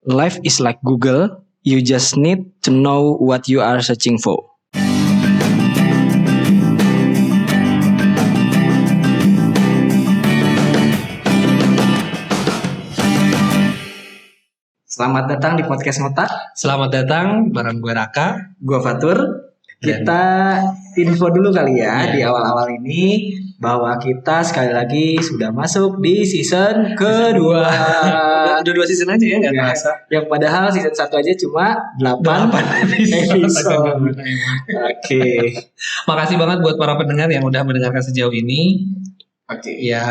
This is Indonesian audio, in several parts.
Life is like Google, you just need to know what you are searching for. Selamat datang di podcast Ngotak. Selamat datang, bareng gue Raka. Gue Fatur. Kita info dulu kali ya di awal-awal ini bahwa kita sekali lagi sudah masuk di season kedua. Udah 2 season aja ya, nggak terasa. Yang padahal season 1 aja cuma 8 episode. Oke. Makasih banget buat para pendengar yang udah mendengarkan sejauh ini. Oke. Ya,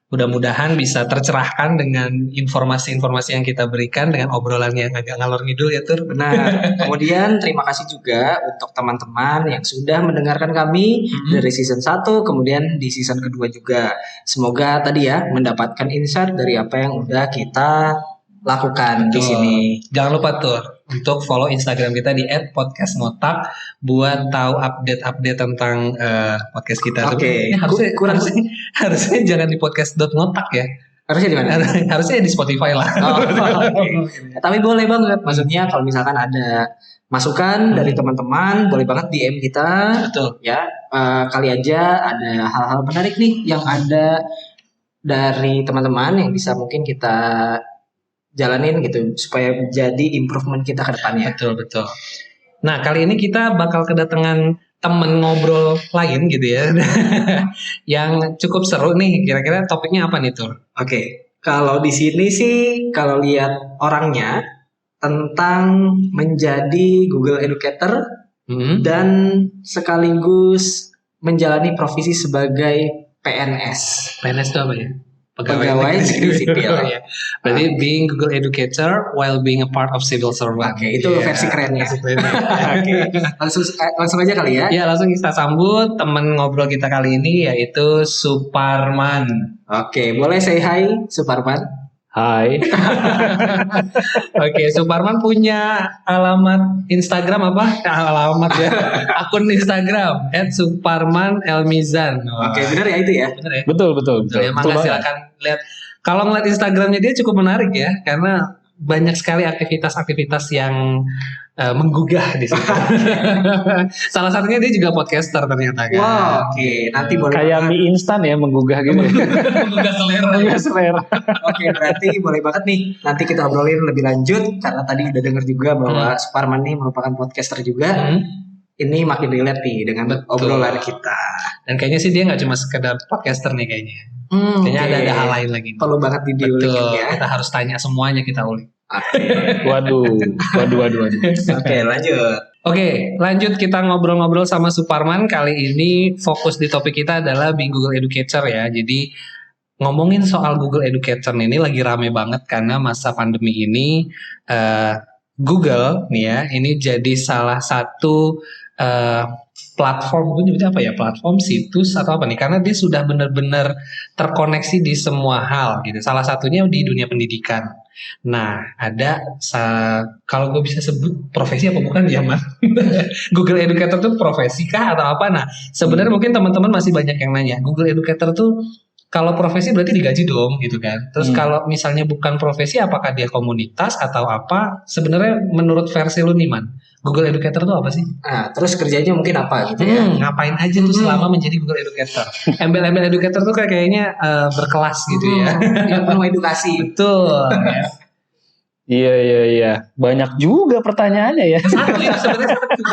mudah-mudahan bisa tercerahkan dengan informasi-informasi yang kita berikan dengan obrolan yang agak ngalor ngidul ya Tur. Benar. Kemudian terima kasih juga untuk teman-teman yang sudah mendengarkan kami dari season 1 kemudian di season kedua juga. Semoga tadi ya mendapatkan insight dari apa yang udah kita lakukan di sini. Jangan lupa Tur untuk follow Instagram kita di @podcastngotak buat tahu update-update tentang podcast kita. Oke. Harusnya jangan di podcast.ngotak ya. Harusnya di mana? Harusnya di Spotify lah. Tapi boleh banget. Maksudnya kalau misalkan ada masukan dari teman-teman, boleh banget DM kita. Betul. Ya, kali aja ada hal-hal menarik nih yang ada dari teman-teman yang bisa mungkin kita jalanin gitu supaya jadi improvement kita ke depannya. Betul. Nah, kali ini kita bakal kedatangan temen ngobrol lain gitu ya. Yang cukup seru nih. Kira-kira topiknya apa nih, Tur? Oke. Kalau di sini sih kalau lihat orangnya tentang menjadi Google Educator dan sekaligus menjalani profesi sebagai PNS. PNS itu apa ya? Pegawai negeri sipil. Ya. Berarti being Google Educator while being a part of civil servant. Oke, itu versi kerennya. Oke, langsung aja kali ya. Ya, langsung kita sambut teman ngobrol kita kali ini yaitu Suparman. Oke, boleh say hi Suparman? Hai. Oke, Suparman punya alamat Instagram apa? Alamat ya. Akun Instagram @suparmanelmizan. Oke, benar ya itu ya? Benar ya? Betul. Ya, maka silakan lihat. Kalau ngeliat Instagramnya dia cukup menarik ya, karena banyak sekali aktivitas-aktivitas yang menggugah di situ. Salah satunya dia juga podcaster ternyata kan. Wow, oke. Nanti boleh Kayak mie instan ya menggugah gitu. Menggugah selera. Oke, berarti boleh banget nih. Nanti kita obrolin lebih lanjut karena tadi udah dengar juga bahwa Suparman nih merupakan podcaster juga. Ini makin relate nih dengan obrolan kita. Dan kayaknya sih dia nggak cuma sekedar podcaster nih kayaknya. Kayaknya ada hal lain lagi. Perlu banget diulik ya. Kita harus tanya semuanya, kita ulik. Waduh. Oke, lanjut. Oke, lanjut kita ngobrol-ngobrol sama Suparman. Kali ini fokus di topik kita adalah being Google Educator ya. Jadi ngomongin soal Google Educator ini lagi rame banget karena masa pandemi ini Google nih ya, ini jadi salah satu platform, gue nyebutnya apa ya, platform, situs atau apa nih, karena dia sudah benar-benar terkoneksi di semua hal gitu. Salah satunya di dunia pendidikan. Nah, ada kalau gue bisa sebut profesi apa bukan ya, Mas? Google Educator tuh profesi kah atau apa? Nah, sebenarnya mungkin teman-teman masih banyak yang nanya, Google Educator tuh kalau profesi berarti digaji dong gitu kan. Terus kalau misalnya bukan profesi, apakah dia komunitas atau apa? Sebenarnya menurut versi lu nih, Man, Google Educator tuh apa sih? Nah, terus kerjanya mungkin apa gitu ya? Ngapain aja tuh selama menjadi Google Educator? Embel-embel educator tuh kayaknya berkelas gitu ya. Yang penuh edukasi. Betul. Iya. Banyak juga pertanyaannya ya. Satu ya,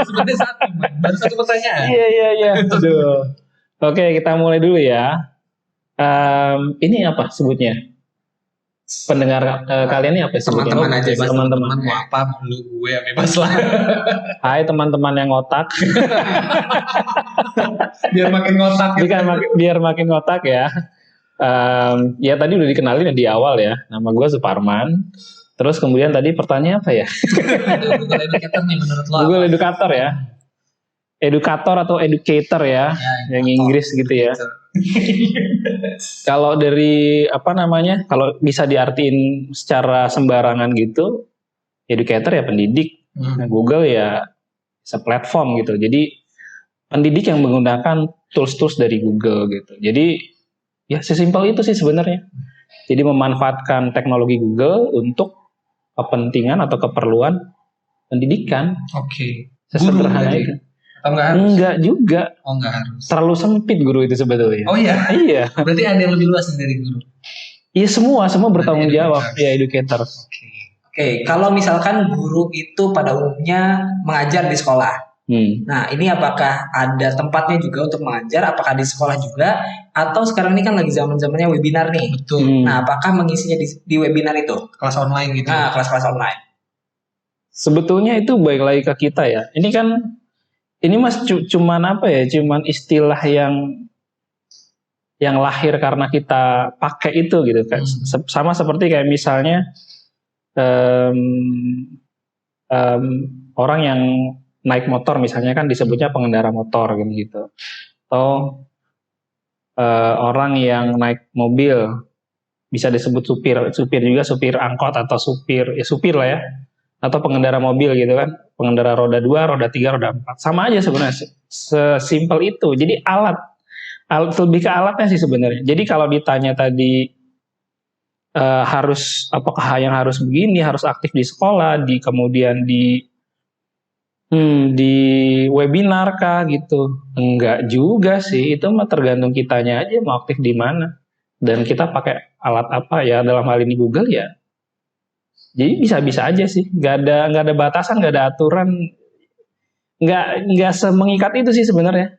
sebenarnya satu. Baru satu pertanyaan. Iya. Aduh. Oke, kita mulai dulu ya. Ini apa sebutnya? Pendengar kalian ini apa sebutnya? Teman-teman aja, teman-teman mau apa? Lu gue ya bebas lah. Hai teman-teman yang ngotak. Biar makin ngotak. Biar makin ngotak ya. Ya tadi udah dikenalin di awal ya. Nama gue Suparman. Terus kemudian tadi pertanyaan apa ya? Google Educator nih menurut lo. Google Educator ya. Edukator atau educator ya, yang Inggris gitu ya. Kalau dari kalau bisa diartiin secara sembarangan gitu, educator ya pendidik. Nah, Google ya platform gitu. Jadi pendidik yang menggunakan tools-tools dari Google gitu. Jadi ya sesimpel itu sih sebenarnya. Jadi memanfaatkan teknologi Google untuk kepentingan atau keperluan pendidikan. Oke. Sesederhana Guru itu. Atau nggak harus? Enggak juga. Oh nggak harus. Terlalu sempit guru itu sebetulnya. Oh iya. Iya. Berarti ada yang lebih luas dari guru. Iya semua bertanggung Educator. jawab. Ya educator. Oke, kalau misalkan guru itu pada umumnya mengajar di sekolah. Nah, ini apakah ada tempatnya juga untuk mengajar? Apakah di sekolah juga? Atau sekarang ini kan lagi zaman-zamannya webinar nih. Betul. Nah, apakah mengisinya di webinar itu? Kelas online gitu. Nah, kelas-kelas online. Sebetulnya itu baik lagi ke kita ya. Ini mas cuman apa ya? Cuman istilah yang lahir karena kita pakai itu gitu kan. Sama seperti kayak misalnya orang yang naik motor misalnya kan disebutnya pengendara motor gitu. Atau orang yang naik mobil bisa disebut supir juga, supir angkot atau supir lah ya. Atau pengendara mobil gitu kan, pengendara roda 2, roda 3, roda 4. Sama aja sebenarnya, sesimpel itu. Jadi alat lebih ke alatnya sih sebenarnya. Jadi kalau ditanya tadi harus apakah yang harus begini, harus aktif di sekolah, kemudian di webinar kah gitu. Enggak juga sih, itu mah tergantung kitanya aja mau aktif di mana. Dan kita pakai alat apa ya, dalam hal ini Google ya. Jadi bisa-bisa aja sih, nggak ada batasan, nggak ada aturan, nggak semengikat itu sih sebenarnya.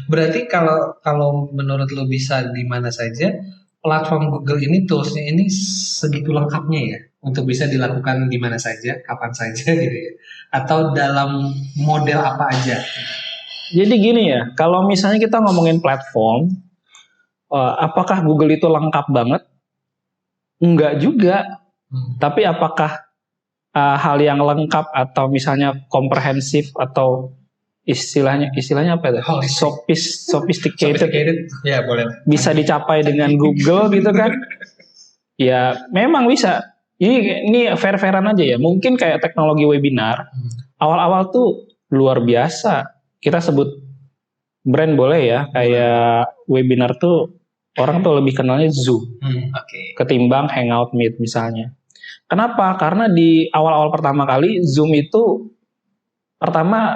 Berarti kalau menurut lo bisa di mana saja, platform Google ini toolsnya ini segitu lengkapnya ya untuk bisa dilakukan di mana saja, kapan saja gitu ya, atau dalam model apa aja? Jadi gini ya, kalau misalnya kita ngomongin platform, apakah Google itu lengkap banget? Enggak juga. Tapi apakah hal yang lengkap atau misalnya komprehensif atau istilahnya apa ya? Sophisticated. Ya, boleh. Bisa dicapai dengan Google gitu kan? Ya, memang bisa. Ini fair-fairan aja ya. Mungkin kayak teknologi webinar, awal-awal tuh luar biasa. Kita sebut brand boleh ya, kayak webinar tuh orang tuh lebih kenalnya Zoom. Ketimbang Hangout Meet misalnya. Kenapa? Karena di awal-awal pertama kali Zoom itu pertama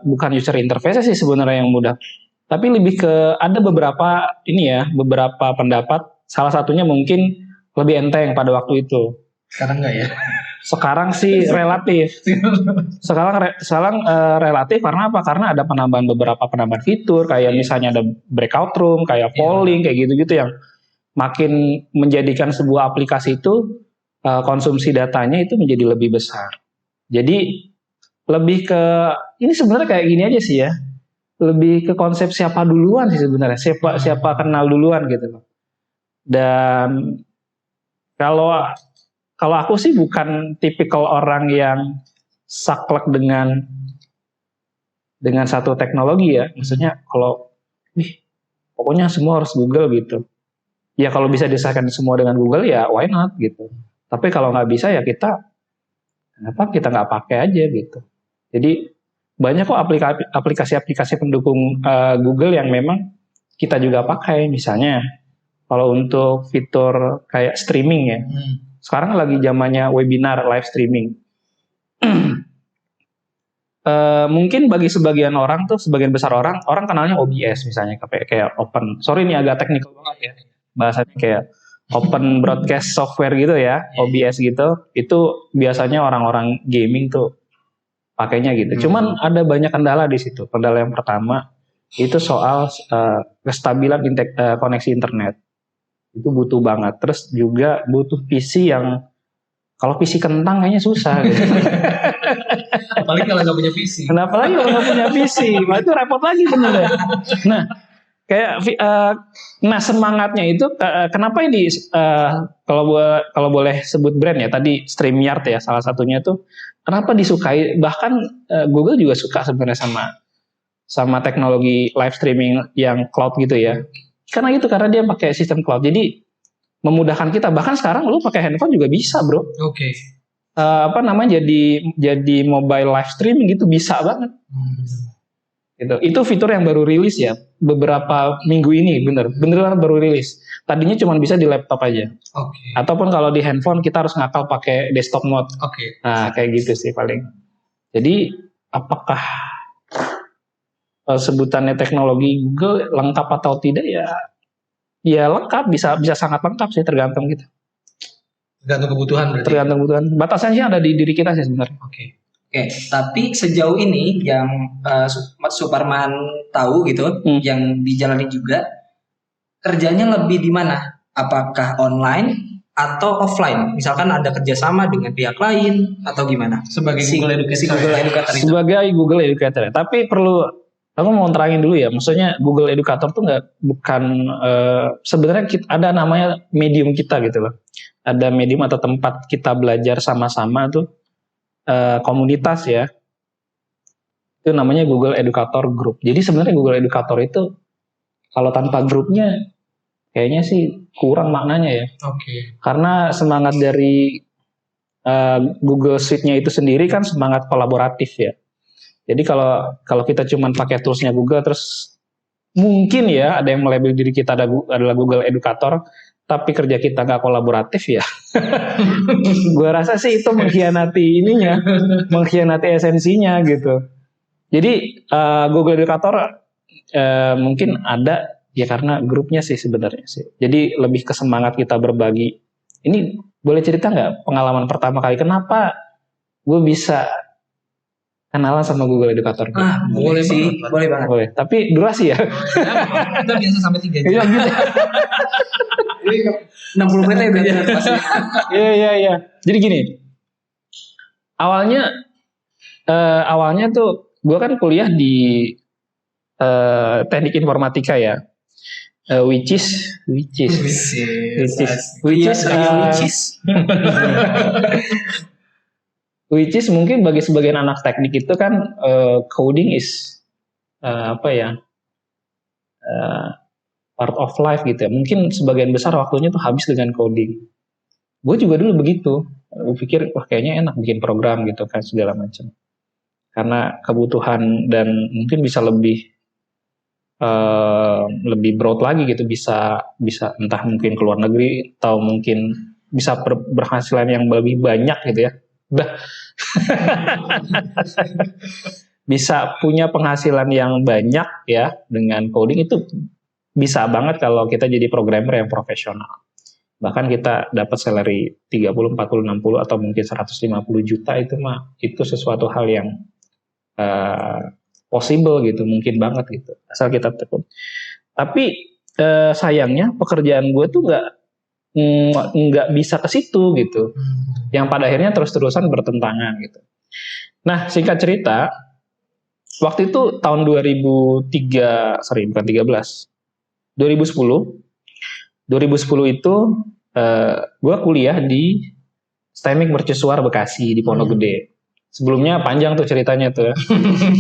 bukan user interface sih sebenarnya yang mudah, tapi lebih ke ada beberapa pendapat. Salah satunya mungkin lebih enteng pada waktu itu. Sekarang enggak ya? Sekarang sih relatif. Sekarang relatif karena apa? Karena ada beberapa penambahan fitur kayak misalnya ada breakout room, kayak polling, kayak gitu-gitu yang makin menjadikan sebuah aplikasi itu konsumsi datanya itu menjadi lebih besar. Jadi lebih ke ini sebenarnya kayak gini aja sih ya. Lebih ke konsep siapa duluan sih sebenarnya. Siapa kenal duluan gitu loh. Dan kalau aku sih bukan tipikal orang yang saklek dengan satu teknologi ya. Maksudnya kalau pokoknya semua harus Google gitu. Ya kalau bisa disahkan semua dengan Google ya why not gitu. Tapi kalau nggak bisa ya kenapa kita nggak pakai aja gitu. Jadi banyak kok aplikasi-aplikasi pendukung Google yang memang kita juga pakai. Misalnya kalau untuk fitur kayak streaming ya. Sekarang lagi zamannya webinar live streaming. Mungkin bagi sebagian besar orang kenalnya OBS misalnya kayak open. Sorry ini agak teknikal banget ya. Bahasanya kayak open broadcast software gitu ya, OBS gitu. Itu biasanya orang-orang gaming tuh pakainya gitu. Cuman ada banyak kendala di situ. Kendala yang pertama itu soal kestabilan koneksi internet. Itu butuh banget. Terus juga butuh PC yang kalau PC kentang kayaknya susah gitu. Apalagi kalau nggak punya PC. Kenapa lagi kalau nggak punya PC? Nah, itu repot lagi bener ya. Nah, kayak semangatnya itu kenapa ini kalau boleh sebut brand ya tadi StreamYard ya salah satunya tuh kenapa disukai, bahkan Google juga suka sebenarnya sama teknologi live streaming yang cloud gitu ya. Karena dia pakai sistem cloud. Jadi memudahkan kita. Bahkan sekarang lu pakai handphone juga bisa, Bro. Oke. Jadi mobile live streaming gitu bisa banget. Itu fitur yang baru rilis ya beberapa minggu ini, beneran baru rilis. tadinya cuma bisa di laptop aja. Oke. Ataupun kalau di handphone kita harus ngakal pakai desktop mode. Oke. Nah, kayak gitu sih paling. Jadi, apakah sebutannya teknologi Google lengkap atau tidak ya? Ya lengkap, bisa sangat lengkap sih, tergantung kita. Tergantung kebutuhan berarti. Tergantung kebutuhan. Batasannya ada di diri kita sih sebenarnya. Oke. Oke, tapi sejauh ini yang Mas Suparman tahu gitu, yang dijalani juga, kerjanya lebih di mana? Apakah online atau offline? Misalkan ada kerjasama dengan pihak lain atau gimana? Sebagai Google Educator. itu. Sebagai Google Educator. Tapi perlu aku mau terangin dulu ya. Maksudnya Google Educator tuh bukan sebenarnya ada namanya medium kita gitu loh. Ada medium atau tempat kita belajar sama-sama tuh komunitas ya. Itu namanya Google Educator Group. Jadi sebenarnya Google Educator itu kalau tanpa grupnya kayaknya sih kurang maknanya ya. Oke. Karena semangat dari Google Suite-nya itu sendiri kan semangat kolaboratif ya. Jadi kalau kita cuma pakai toolsnya Google terus mungkin ya ada yang melabel diri kita adalah Google Educator, tapi kerja kita nggak kolaboratif ya. Gue rasa sih itu mengkhianati mengkhianati esensinya gitu. Jadi Google Educator mungkin ada ya karena grupnya sih sebenarnya sih. Jadi lebih ke semangat kita berbagi. Ini boleh cerita nggak pengalaman pertama kali kenapa gue bisa kenalan sama Google Educator? Boleh sih, boleh banget. Boleh. Tapi durasi ya. Kita biasa sampai 3 jam. Iya gitu. 60 menit ya. Iya. Jadi gini. Awalnya tuh gue kan kuliah di teknik informatika ya. Which is mungkin bagi sebagian anak teknik itu kan coding is part of life gitu ya. Mungkin sebagian besar waktunya tuh habis dengan coding. Gue juga dulu begitu. Gue pikir wah kayaknya enak bikin program gitu kan segala macam. Karena kebutuhan dan mungkin bisa lebih broad lagi gitu, bisa entah mungkin ke luar negeri atau mungkin bisa berhasilan yang lebih banyak gitu ya. Bisa punya penghasilan yang banyak ya dengan coding itu bisa banget kalau kita jadi programmer yang profesional. Bahkan kita dapat salary 30, 40, 60 atau mungkin 150 juta itu sesuatu hal yang possible gitu, mungkin banget gitu. Asal kita tekun. Tapi sayangnya pekerjaan gue tuh nggak bisa ke situ gitu. Yang pada akhirnya terus-terusan bertentangan gitu. Nah, singkat cerita, waktu itu tahun 2010 itu gue kuliah di STEMIC Mercusuar Bekasi di Pondok Gede. Sebelumnya panjang tuh ceritanya tuh.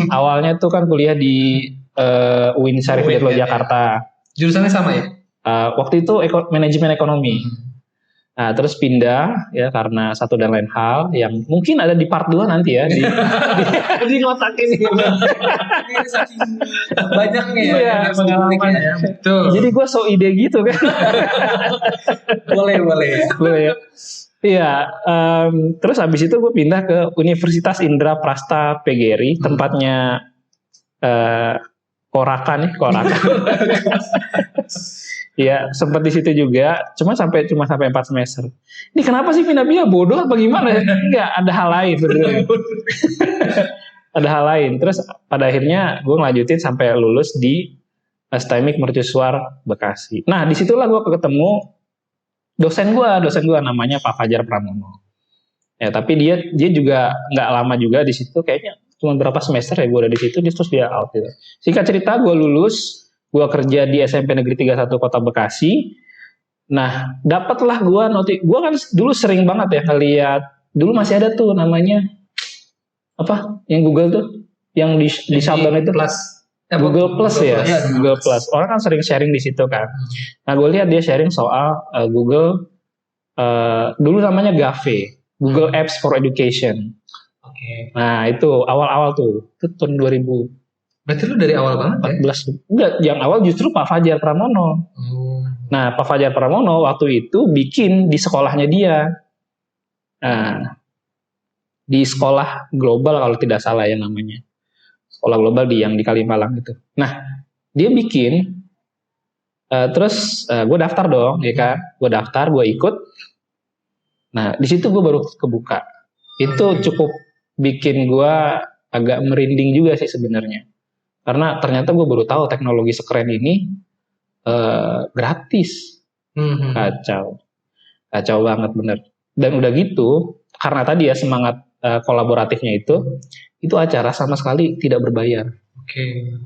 Awalnya tuh kan kuliah di UIN Syarif Hidayatullah Jakarta. Jurusannya sama ya? Waktu itu manajemen ekonomi. Nah, terus pindah ya karena satu dan lain hal yang mungkin ada di part 2 nanti ya di ngotak ini. Banyaknya ya pengalaman ya. Betul. Jadi gue so ide gitu kan. Boleh. Ya. Iya, terus habis itu gue pindah ke Universitas Indra Prasta PGRI, tempatnya Koraka. Iya, sempat di situ juga, cuma sampai 4 semester. Ini kenapa sih pindah-pindah, bodoh apa gimana? Enggak, ada hal lain sebenarnya. Ada hal lain. Terus pada akhirnya gue ngelanjutin sampai lulus di STEMIC Mercusuar Bekasi. Nah, disitulah gue ketemu dosen gue namanya Pak Fajar Pramono. Ya, tapi dia juga nggak lama juga di situ, kayaknya cuma berapa semester ya gue udah di situ, terus dia out gitu. Singkat cerita gue lulus, gue kerja di SMP Negeri 31 Kota Bekasi. Nah, dapatlah gue kan dulu sering banget ya ngeliat, dulu masih ada tuh namanya apa? Yang Google tuh, yang di shutdown itu Google Plus ya, Google Plus. Orang kan sering sharing di situ kan. Nah, gue lihat dia sharing soal Google dulu namanya GAVE, Google Apps for Education. Oke. Nah, itu awal-awal tuh, itu tahun 2000. Berarti lu dari awal banget ya? 14. Enggak, yang awal justru Pak Fajar Pramono. Nah, Pak Fajar Pramono waktu itu bikin di sekolahnya dia. Nah, di sekolah global kalau tidak salah ya namanya. Sekolah global yang di Kalimalang itu. Nah, dia bikin, terus gue daftar dong, ya kan? Gue daftar, gue ikut. Nah, di situ gue baru kebuka. Itu cukup bikin gue agak merinding juga sih sebenarnya. Karena ternyata gue baru tahu teknologi sekeren ini gratis. Kacau banget bener. Dan udah gitu, karena tadi ya semangat kolaboratifnya itu acara sama sekali tidak berbayar.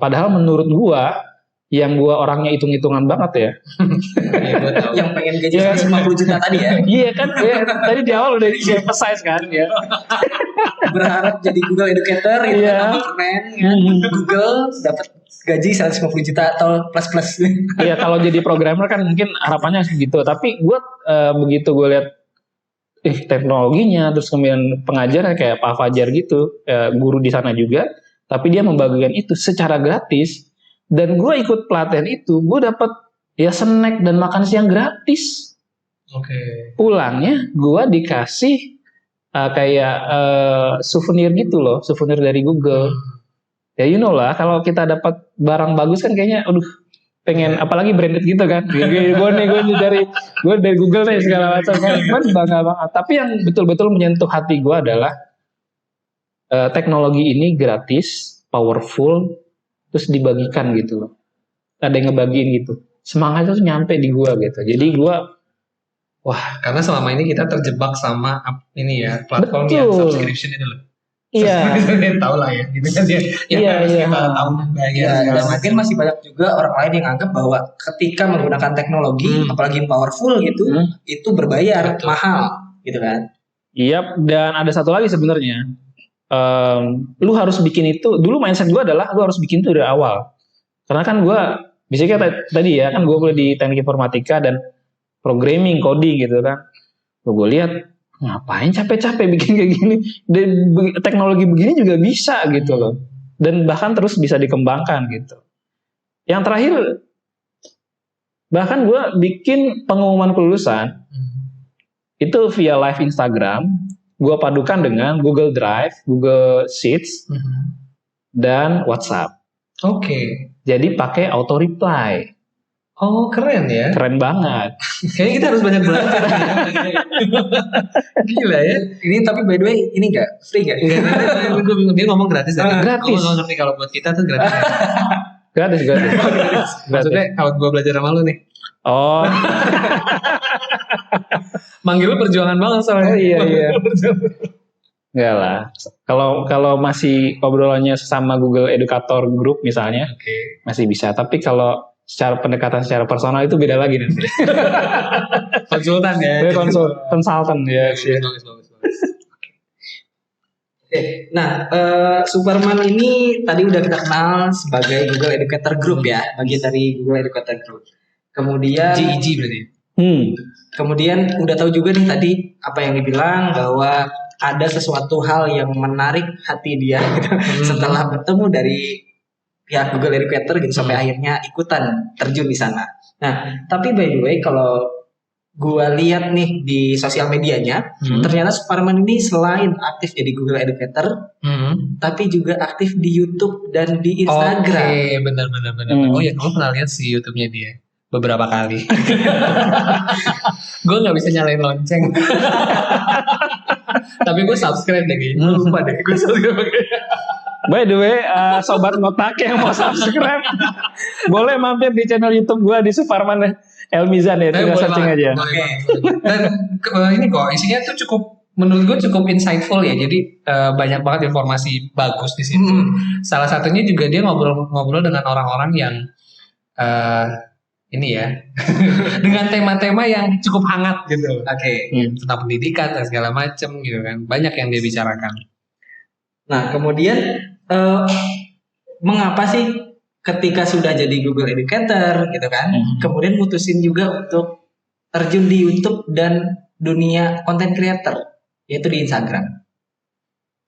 Padahal menurut gue, yang gue orangnya hitung-hitungan banget ya. Yang pengen gaji 150 juta tadi ya. Iya kan, ya, tadi di awal udah emphasize kan ya. Berharap jadi Google Educator gitu kan, nama keren kan. Google dapat gaji 150 juta atau plus. Iya, kalau jadi programmer kan mungkin harapannya segitu. Tapi gue begitu gue lihat teknologinya, terus kemudian pengajarnya kayak Pak Fajar gitu, guru di sana juga, tapi dia membagikan itu secara gratis. Dan gue ikut pelatihan itu, gue dapat ya snack dan makan siang gratis. Pulangnya gue dikasih kayak souvenir gitu loh, souvenir dari Google. Ya you know lah, kalau kita dapat barang bagus kan kayaknya, aduh pengen, apalagi branded gitu kan. gue dari Google nih segala macam kan, bangga banget. Tapi yang betul-betul menyentuh hati gue adalah teknologi ini gratis, powerful, terus dibagikan gitu loh. Ada yang ngebagiin gitu. Semangatnya tuh nyampe di gua gitu. Jadi gua karena selama ini kita terjebak sama ini ya, platform yang subscription itu loh. Iya. Tahu lah ya, gitu kan dia. Iya. Tahu bayar. Dan mungkin masih banyak juga orang lain yang anggap bahwa ketika menggunakan teknologi, apalagi powerful gitu, itu berbayar, mahal, gitu kan. Iya, dan ada satu lagi sebenarnya. Lu harus bikin itu, dulu mindset gue adalah lu harus bikin itu dari awal, karena kan gue biasanya tadi ya kan gue kuliah di teknik informatika dan programming, coding gitu kan. Gue lihat ngapain capek-capek bikin kayak gini, dan teknologi begini juga bisa gitu loh, dan bahkan terus bisa dikembangkan gitu. Yang terakhir bahkan gue bikin pengumuman kelulusan itu via live Instagram. Gue padukan dengan Google Drive, Google Sheets, dan WhatsApp. Jadi pakai auto reply. Oh, keren ya. Keren banget. Kayaknya kita harus banyak belajar. Gila ya. Ini tapi by the way ini enggak free enggak? Gue bingung, dia ngomong gratis. Gratis. Gue ngerti kalau buat kita tuh gratis. Gratis. Maksudnya kalau gue belajar sama lu nih. Oh. Manggil lu perjuangan banget soalnya. Iya. Enggak lah. Kalau masih obrolannya sesama Google Educator Group misalnya, masih bisa. Tapi kalau secara pendekatan secara personal itu beda lagi nanti. Konsultan ya. Konsultan ya. Bagus. Nah, Superman ini tadi udah kita kenal sebagai Google Educator Group ya, bagian dari Google Educator Group. Kemudian GEG berarti. Kemudian udah tahu juga nih tadi apa yang dibilang bahwa ada sesuatu hal yang menarik hati dia gitu, setelah bertemu dari pihak Google Educator gitu sampai akhirnya ikutan terjun di sana. Nah, tapi by the way kalau gua lihat nih di sosial medianya, ternyata Superman ini selain aktif jadi Google Educator, tapi juga aktif di YouTube dan di Instagram. Benar. Oh ya, kamu pernah lihat sih YouTube-nya dia beberapa kali. Gue nggak bisa nyalain lonceng. Tapi gue subscribe deh kayaknya. Lupa deh, gue subscribe. By the way, sobat ngotak yang mau subscribe, boleh mampir di channel YouTube gue di Suparman Elmizan ya, tinggal searching aja. Dan ini kok isinya tuh cukup, menurut gue cukup insightful ya. Jadi banyak banget informasi bagus di situ. Salah satunya juga dia ngobrol dengan orang-orang yang ini ya dengan tema-tema yang cukup hangat gitu. Tentang pendidikan dan segala macam gitu kan. Banyak yang dia bicarakan. Nah, kemudian mengapa sih ketika sudah jadi Google Educator gitu kan, kemudian mutusin juga untuk terjun di YouTube dan dunia content creator, yaitu di Instagram?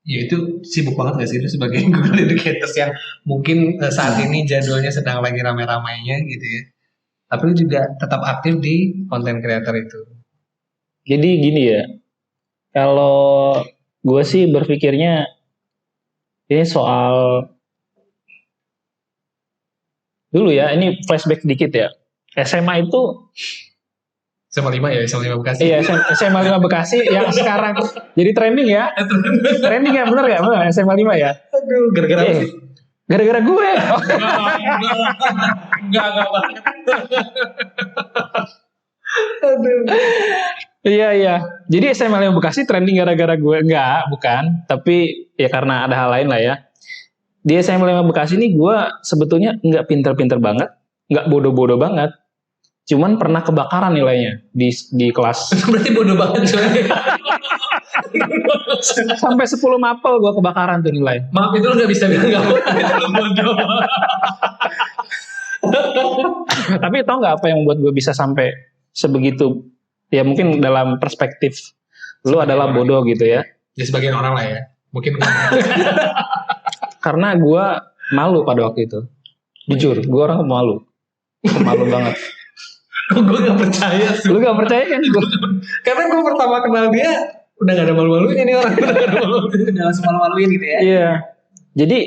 Ya itu sibuk banget gak sih itu sebagai Google Educators yang mungkin saat ini jadwalnya sedang lagi rame-ramainya gitu ya? tapi lu juga tetap aktif di konten creator itu. Jadi gini ya, kalau gue sih berpikirnya ini soal dulu ya, ini flashback dikit ya. SMA itu SMA 5 ya, SMA 5 Bekasi. iya SMA 5 Bekasi yang sekarang jadi trending ya. Trending ya, bener ya? Bener SMA 5 ya? Aduh, gara-gara apa sih? Gara-gara gue. Enggak banget. Aduh. Iya. Jadi SMA 5 Bekasi trending gara-gara gue. Enggak, bukan. Tapi ya karena ada hal lain lah ya. Di SMA 5 Bekasi ini gue sebetulnya nggak pinter-pinter banget. Nggak bodoh-bodoh banget. Cuman pernah kebakaran nilainya di kelas. Berarti bodoh banget coy. Sampai 10 mapel gue kebakaran tuh nilai. Maaf itu lu gak bisa bilang gak bodoh. Tapi tau nggak apa yang membuat gue bisa sampai sebegitu? Ya mungkin dalam perspektif lu adalah bodoh gitu ya. Ya sebagian orang lah ya. Mungkin Karena gue malu pada waktu itu. Jujur, gue orang malu. Malu banget. gue gak percaya sih. Lu gak percaya kan? Karena gue pertama kenal dia udah gak ada malu-malunya nih orang. Udah gak ada malu-malunya. Udah langsung malu-maluin gitu ya. Iya. Jadi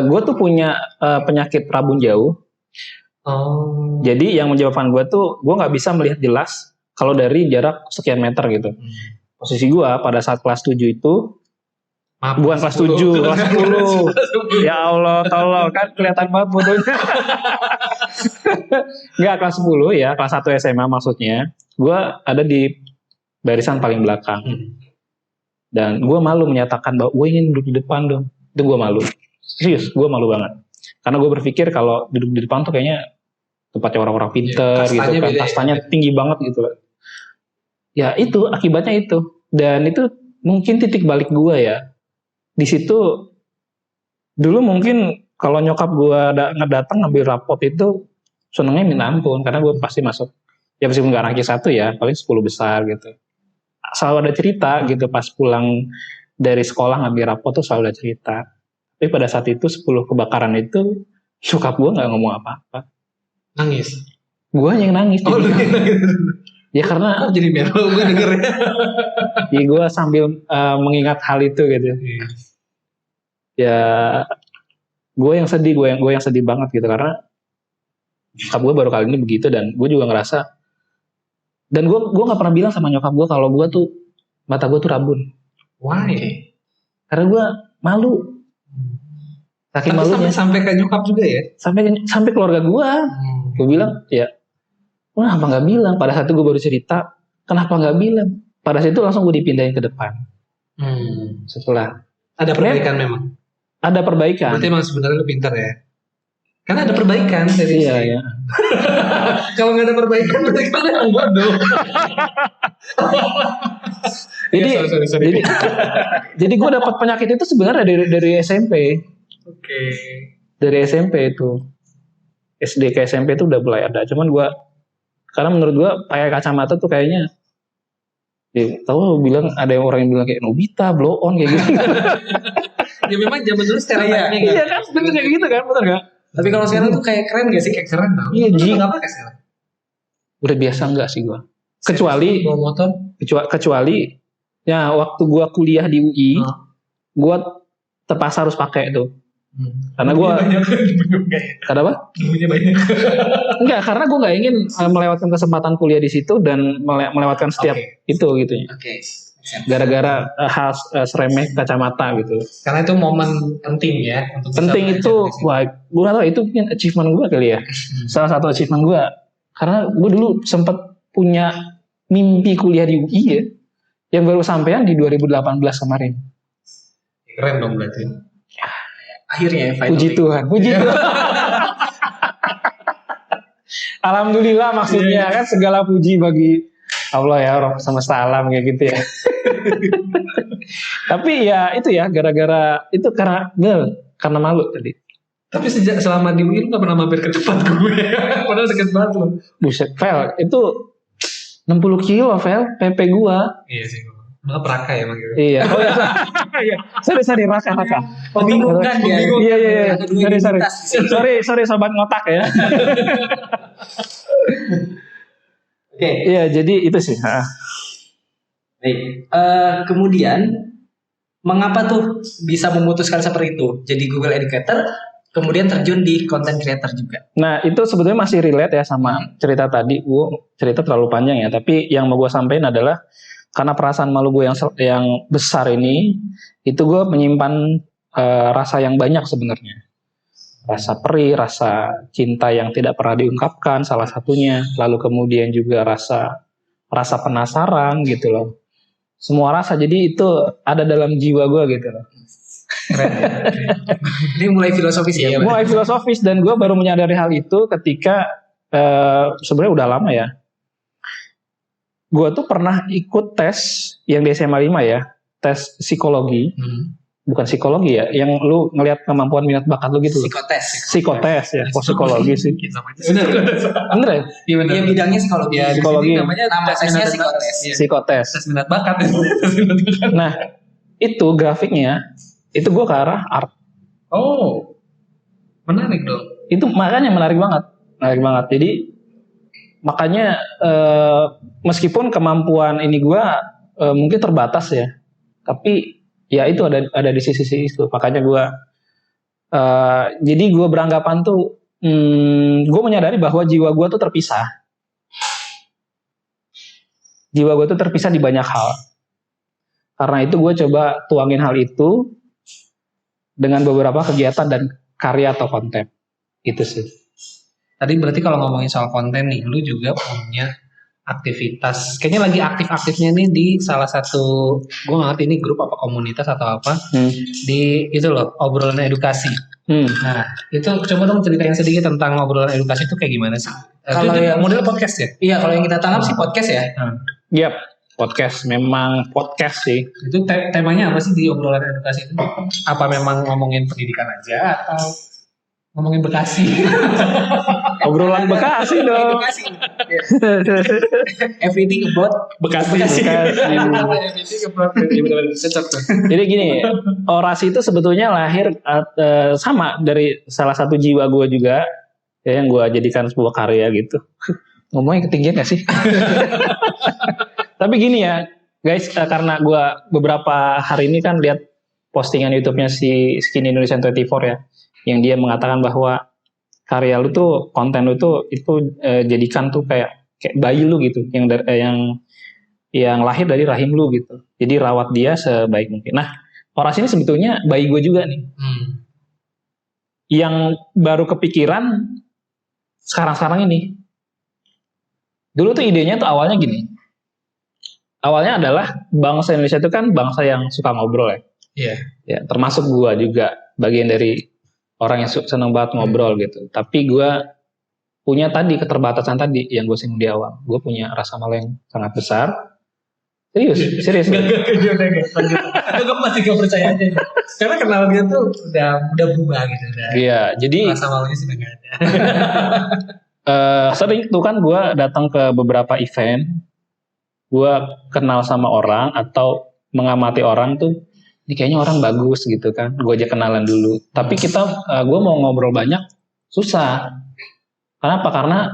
gue tuh punya penyakit rabun jauh. Oh. Jadi yang menyebabkan gue tuh gue nggak bisa melihat jelas kalau dari jarak sekian meter gitu. Posisi gue pada saat kelas 7 itu Maaf, bukan kelas 7, kelas 10. Ya Allah, tolong kan kelihatan banget bodohnya. Enggak kelas 10 ya, kelas 1 SMA maksudnya. Gue ada di barisan paling belakang. Dan gue malu menyatakan bahwa gue ingin duduk di depan dong. Itu gue malu. Serius, gue malu banget. Karena gue berpikir kalau duduk di depan tuh kayaknya tempatnya orang-orang pinter gitu kan. Kastanya tinggi banget gitu. Ya itu, akibatnya itu. Dan itu mungkin titik balik gue ya. Di situ dulu mungkin kalau nyokap gue ngedatang ngambil rapot itu senengnya minta ampun karena gue pasti masuk ya meskipun nggak ranking 1 ya paling 10 besar gitu. Selalu ada cerita gitu pas pulang dari sekolah ngambil rapot tuh selalu ada cerita. Tapi pada saat itu 10 kebakaran itu nyokap gue nggak ngomong apa-apa. Nangis. Gue yang nangis. Oh, lu yang nangis. Ya karena jadi melo gue dengernya. ya gue sambil mengingat hal itu gitu. Ya gue yang sedih, gue yang sedih banget gitu karena nyokap gue baru kali ini begitu dan gue juga ngerasa dan gue nggak pernah bilang sama nyokap gue kalau gue tuh mata gue tuh rabun. Why? Karena gue malu. Saking malunya sampai ke nyokap juga ya? Sampai keluarga gue. Gue bilang ya, kenapa nggak bilang? Pada saat itu gue baru cerita, kenapa nggak bilang? Pada saat itu langsung gue dipindahin ke depan. Setelah ada perbaikan memang. Ada perbaikan. Berarti emang sebenarnya lu pintar ya? Karena ada perbaikan dari iya. Kalau nggak ada perbaikan berarti kan yang bodoh. Jadi gue dapat penyakit itu sebenarnya dari SMP. Oke. Dari SMP itu. SD ke SMP itu udah mulai ada. Cuman gue karena menurut gue pakai kacamata tuh kayaknya tahu bilang ada yang orang yang bilang kayak Nobita, blow on kayak gitu. Ya memang zaman dulu stereotipnya kan. Iya kan, bener kayak gitu kan, bener gak? Tapi kalau sekarang tuh kayak keren gak sih? Kayak keren tau. Iya, Lu nggak pakai sekarang? Udah biasa enggak sih gua. Kecuali bawa motor. Kecuali ya waktu gua kuliah di UI, gua terpaksa harus pakai itu. Karena gua kenapa? Punya banyak. Enggak, karena gua nggak ingin melewatkan kesempatan kuliah di situ dan melewatkan setiap itu gitu ya. Oke. Gara-gara hal seremeh kacamata gitu. Karena itu momen penting ya. Untuk penting itu, wah, gue gak tau itu mungkin achievement gue kali ya. Salah satu achievement gue. Karena gue dulu sempat punya mimpi kuliah di UI ya. Yang baru sampean di 2018 kemarin. Keren dong berarti. Akhirnya ya, finally. Puji Tuhan. Alhamdulillah maksudnya kan segala puji bagi Allah ya, orang semesta alam kayak gitu ya. Tapi ya itu ya gara-gara itu karena malu tadi. Tapi selama di UI lu gak pernah mampir ke tempat gue. Padahal deket banget lu. Buset, Vel, itu 60 kilo Vel, PP gua. Iya sih. Malah Raka ya manggil. Iya. Oh iya. Sorry Raka. Membingungkan ya. Iya. Sorry sobat ngotak ya. Oke, Iya, jadi itu sih. baik. Kemudian mengapa tuh bisa memutuskan seperti itu? Jadi Google Educator, kemudian terjun di content creator juga. Nah, itu sebetulnya masih relate ya sama cerita tadi. Gue cerita terlalu panjang ya, tapi yang mau gue sampaikan adalah karena perasaan malu gue yang besar ini, itu gue menyimpan rasa yang banyak sebenarnya. Rasa perih, rasa cinta yang tidak pernah diungkapkan salah satunya, lalu kemudian juga rasa penasaran gitu loh. Semua rasa, jadi itu ada dalam jiwa gue gitu loh. Keren ya. Ini mulai filosofis ya. Mulai filosofis, dan gue baru menyadari hal itu ketika sebenarnya udah lama ya. Gue tuh pernah ikut tes yang di SMA 5 ya, tes psikologi. Bukan psikologi ya, yang lu ngelihat kemampuan minat bakat lu gitu loh. Psikotes ya, kok psikologi sih. Bener ya? Iya benar. Iya, bidangnya psikologi. Ya, Psikologi. namanya Nama tesnya psikotes. Psikotes. Tes minat bakat. Nah, itu grafiknya, itu gue ke arah art. Oh, menarik dong. Itu makanya menarik banget. Jadi makanya meskipun kemampuan ini gue mungkin terbatas ya, tapi ya itu ada di sisi itu. Makanya gue jadi gue beranggapan tuh gue menyadari bahwa jiwa gue tuh terpisah. Jiwa gue tuh terpisah di banyak hal. Karena itu gue coba tuangin hal itu dengan beberapa kegiatan dan karya atau konten. Itu sih. Tadi berarti kalau ngomongin soal konten nih, lu juga punya aktivitas, kayaknya lagi aktif-aktifnya nih di salah satu, gue nggak ngerti ini grup apa komunitas atau apa, di itu loh, obrolan edukasi. Nah, itu coba dong ceritain sedikit tentang obrolan edukasi itu kayak gimana sih? Kalau itu yang model podcast ya? Iya, kalau yang kita tangkap sih podcast ya. Yap, podcast, memang podcast sih. Itu temanya apa sih di obrolan edukasi itu? Apa memang ngomongin pendidikan aja atau ngomongin Bekasi? Obrolan Bekasi dong. Edukasi. Everything about Bekasi. Jadi gini, orasi itu sebetulnya lahir sama dari salah satu jiwa gue juga, ya, yang gue jadikan sebuah karya gitu. Ngomongnya ketinggian gak sih? Tapi gini ya, guys, karena gue beberapa hari ini kan lihat postingan YouTube-nya si Skin Indonesian 24 ya, yang dia mengatakan bahwa karya lu tuh, konten lu tuh itu jadikan tuh kayak bayi lu gitu, yang lahir dari rahim lu gitu. Jadi rawat dia sebaik mungkin. Nah, orasi ini sebetulnya bayi gue juga nih. Yang baru kepikiran sekarang-sekarang ini. Dulu tuh idenya tuh awalnya gini. Awalnya adalah bangsa Indonesia itu kan bangsa yang suka ngobrol ya. Iya. Ya, termasuk gue juga bagian dari orang yang senang banget ngobrol gitu. Tapi gue punya tadi keterbatasan tadi yang gue singgung di awal. Gue punya rasa malu yang sangat besar. Serius. Gak masih gak percaya aja. Karena kenal dia tuh udah berubah gitu. Iya, jadi rasa malunya sudah gak ada. Sering tuh kan gue datang ke beberapa event. Gue kenal sama orang atau mengamati orang tuh, ini kayaknya orang bagus gitu kan, gue aja kenalan dulu. Tapi gue mau ngobrol banyak, susah. Kenapa? Karena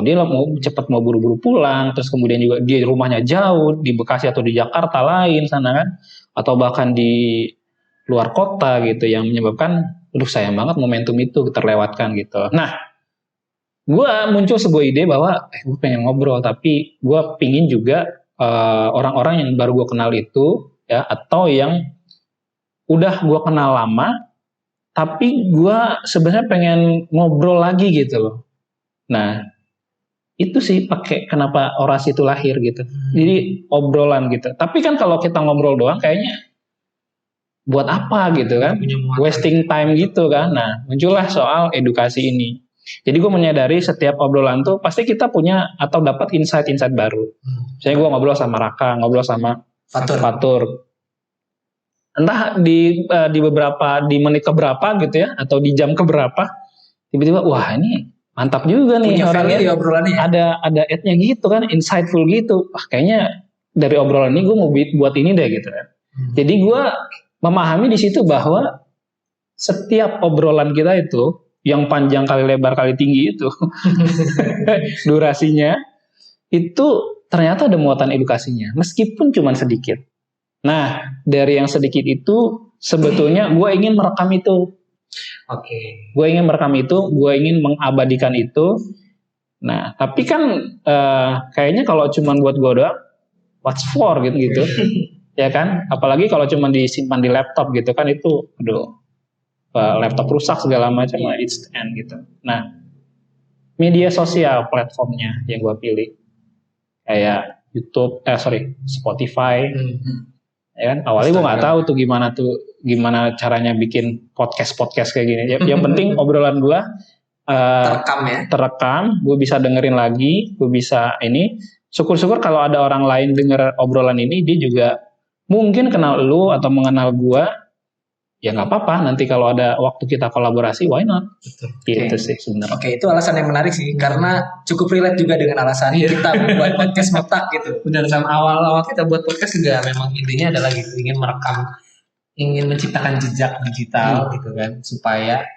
dia mau buru-buru pulang, terus kemudian juga dia rumahnya jauh, di Bekasi atau di Jakarta lain sana kan, atau bahkan di luar kota gitu, yang menyebabkan, sayang banget momentum itu terlewatkan gitu. Nah, gue muncul sebuah ide bahwa gue pengen ngobrol, tapi gue pingin juga orang-orang yang baru gue kenal itu, ya, atau yang udah gue kenal lama, tapi gue sebenarnya pengen ngobrol lagi gitu loh. Nah, itu sih kenapa orasi itu lahir gitu. Jadi obrolan gitu. Tapi kan kalau kita ngobrol doang kayaknya buat apa gitu kan? Wasting time gitu kan. Nah, muncullah soal edukasi ini. Jadi gue menyadari setiap obrolan tuh pasti kita punya atau dapat insight-insight baru. Misalnya gue ngobrol sama Raka, ngobrol sama Fatur. Entah di menit keberapa gitu ya, atau di jam keberapa, tiba-tiba wah ini mantap juga nih orangnya, ada ad-nya gitu kan, insightful gitu. Kayaknya dari obrolan ini gue mau buat ini deh gitu kan. Jadi gue memahami di situ bahwa setiap obrolan kita itu yang panjang kali lebar kali tinggi itu durasinya itu ternyata ada muatan edukasinya meskipun cuma sedikit. Nah dari yang sedikit itu sebetulnya gue ingin merekam itu. Gue ingin merekam itu, gue ingin mengabadikan itu. Nah tapi kan kayaknya kalau cuma buat gue doang, what's for gitu ya kan, apalagi kalau cuma disimpan di laptop gitu kan, itu aduh, laptop rusak segala macam, it's the end gitu. Nah media sosial platformnya yang gue pilih kayak YouTube, Spotify, ya kan. Awalnya gue nggak tahu tuh gimana caranya bikin podcast kayak gini. Yang penting obrolan gue terekam, gue bisa dengerin lagi, gue bisa ini. Syukur-syukur kalau ada orang lain denger obrolan ini, dia juga mungkin kenal lu atau mengenal gue, ya nggak apa-apa. Nanti kalau ada waktu kita kolaborasi, why not? Gitu sih sebenarnya. Oke, itu alasan yang menarik sih, karena cukup relate juga dengan alasan kita membuat podcast Motak gitu. Benar, sama awal kita buat podcast juga memang intinya adalah gitu, ingin merekam, ingin menciptakan jejak digital gitu kan, supaya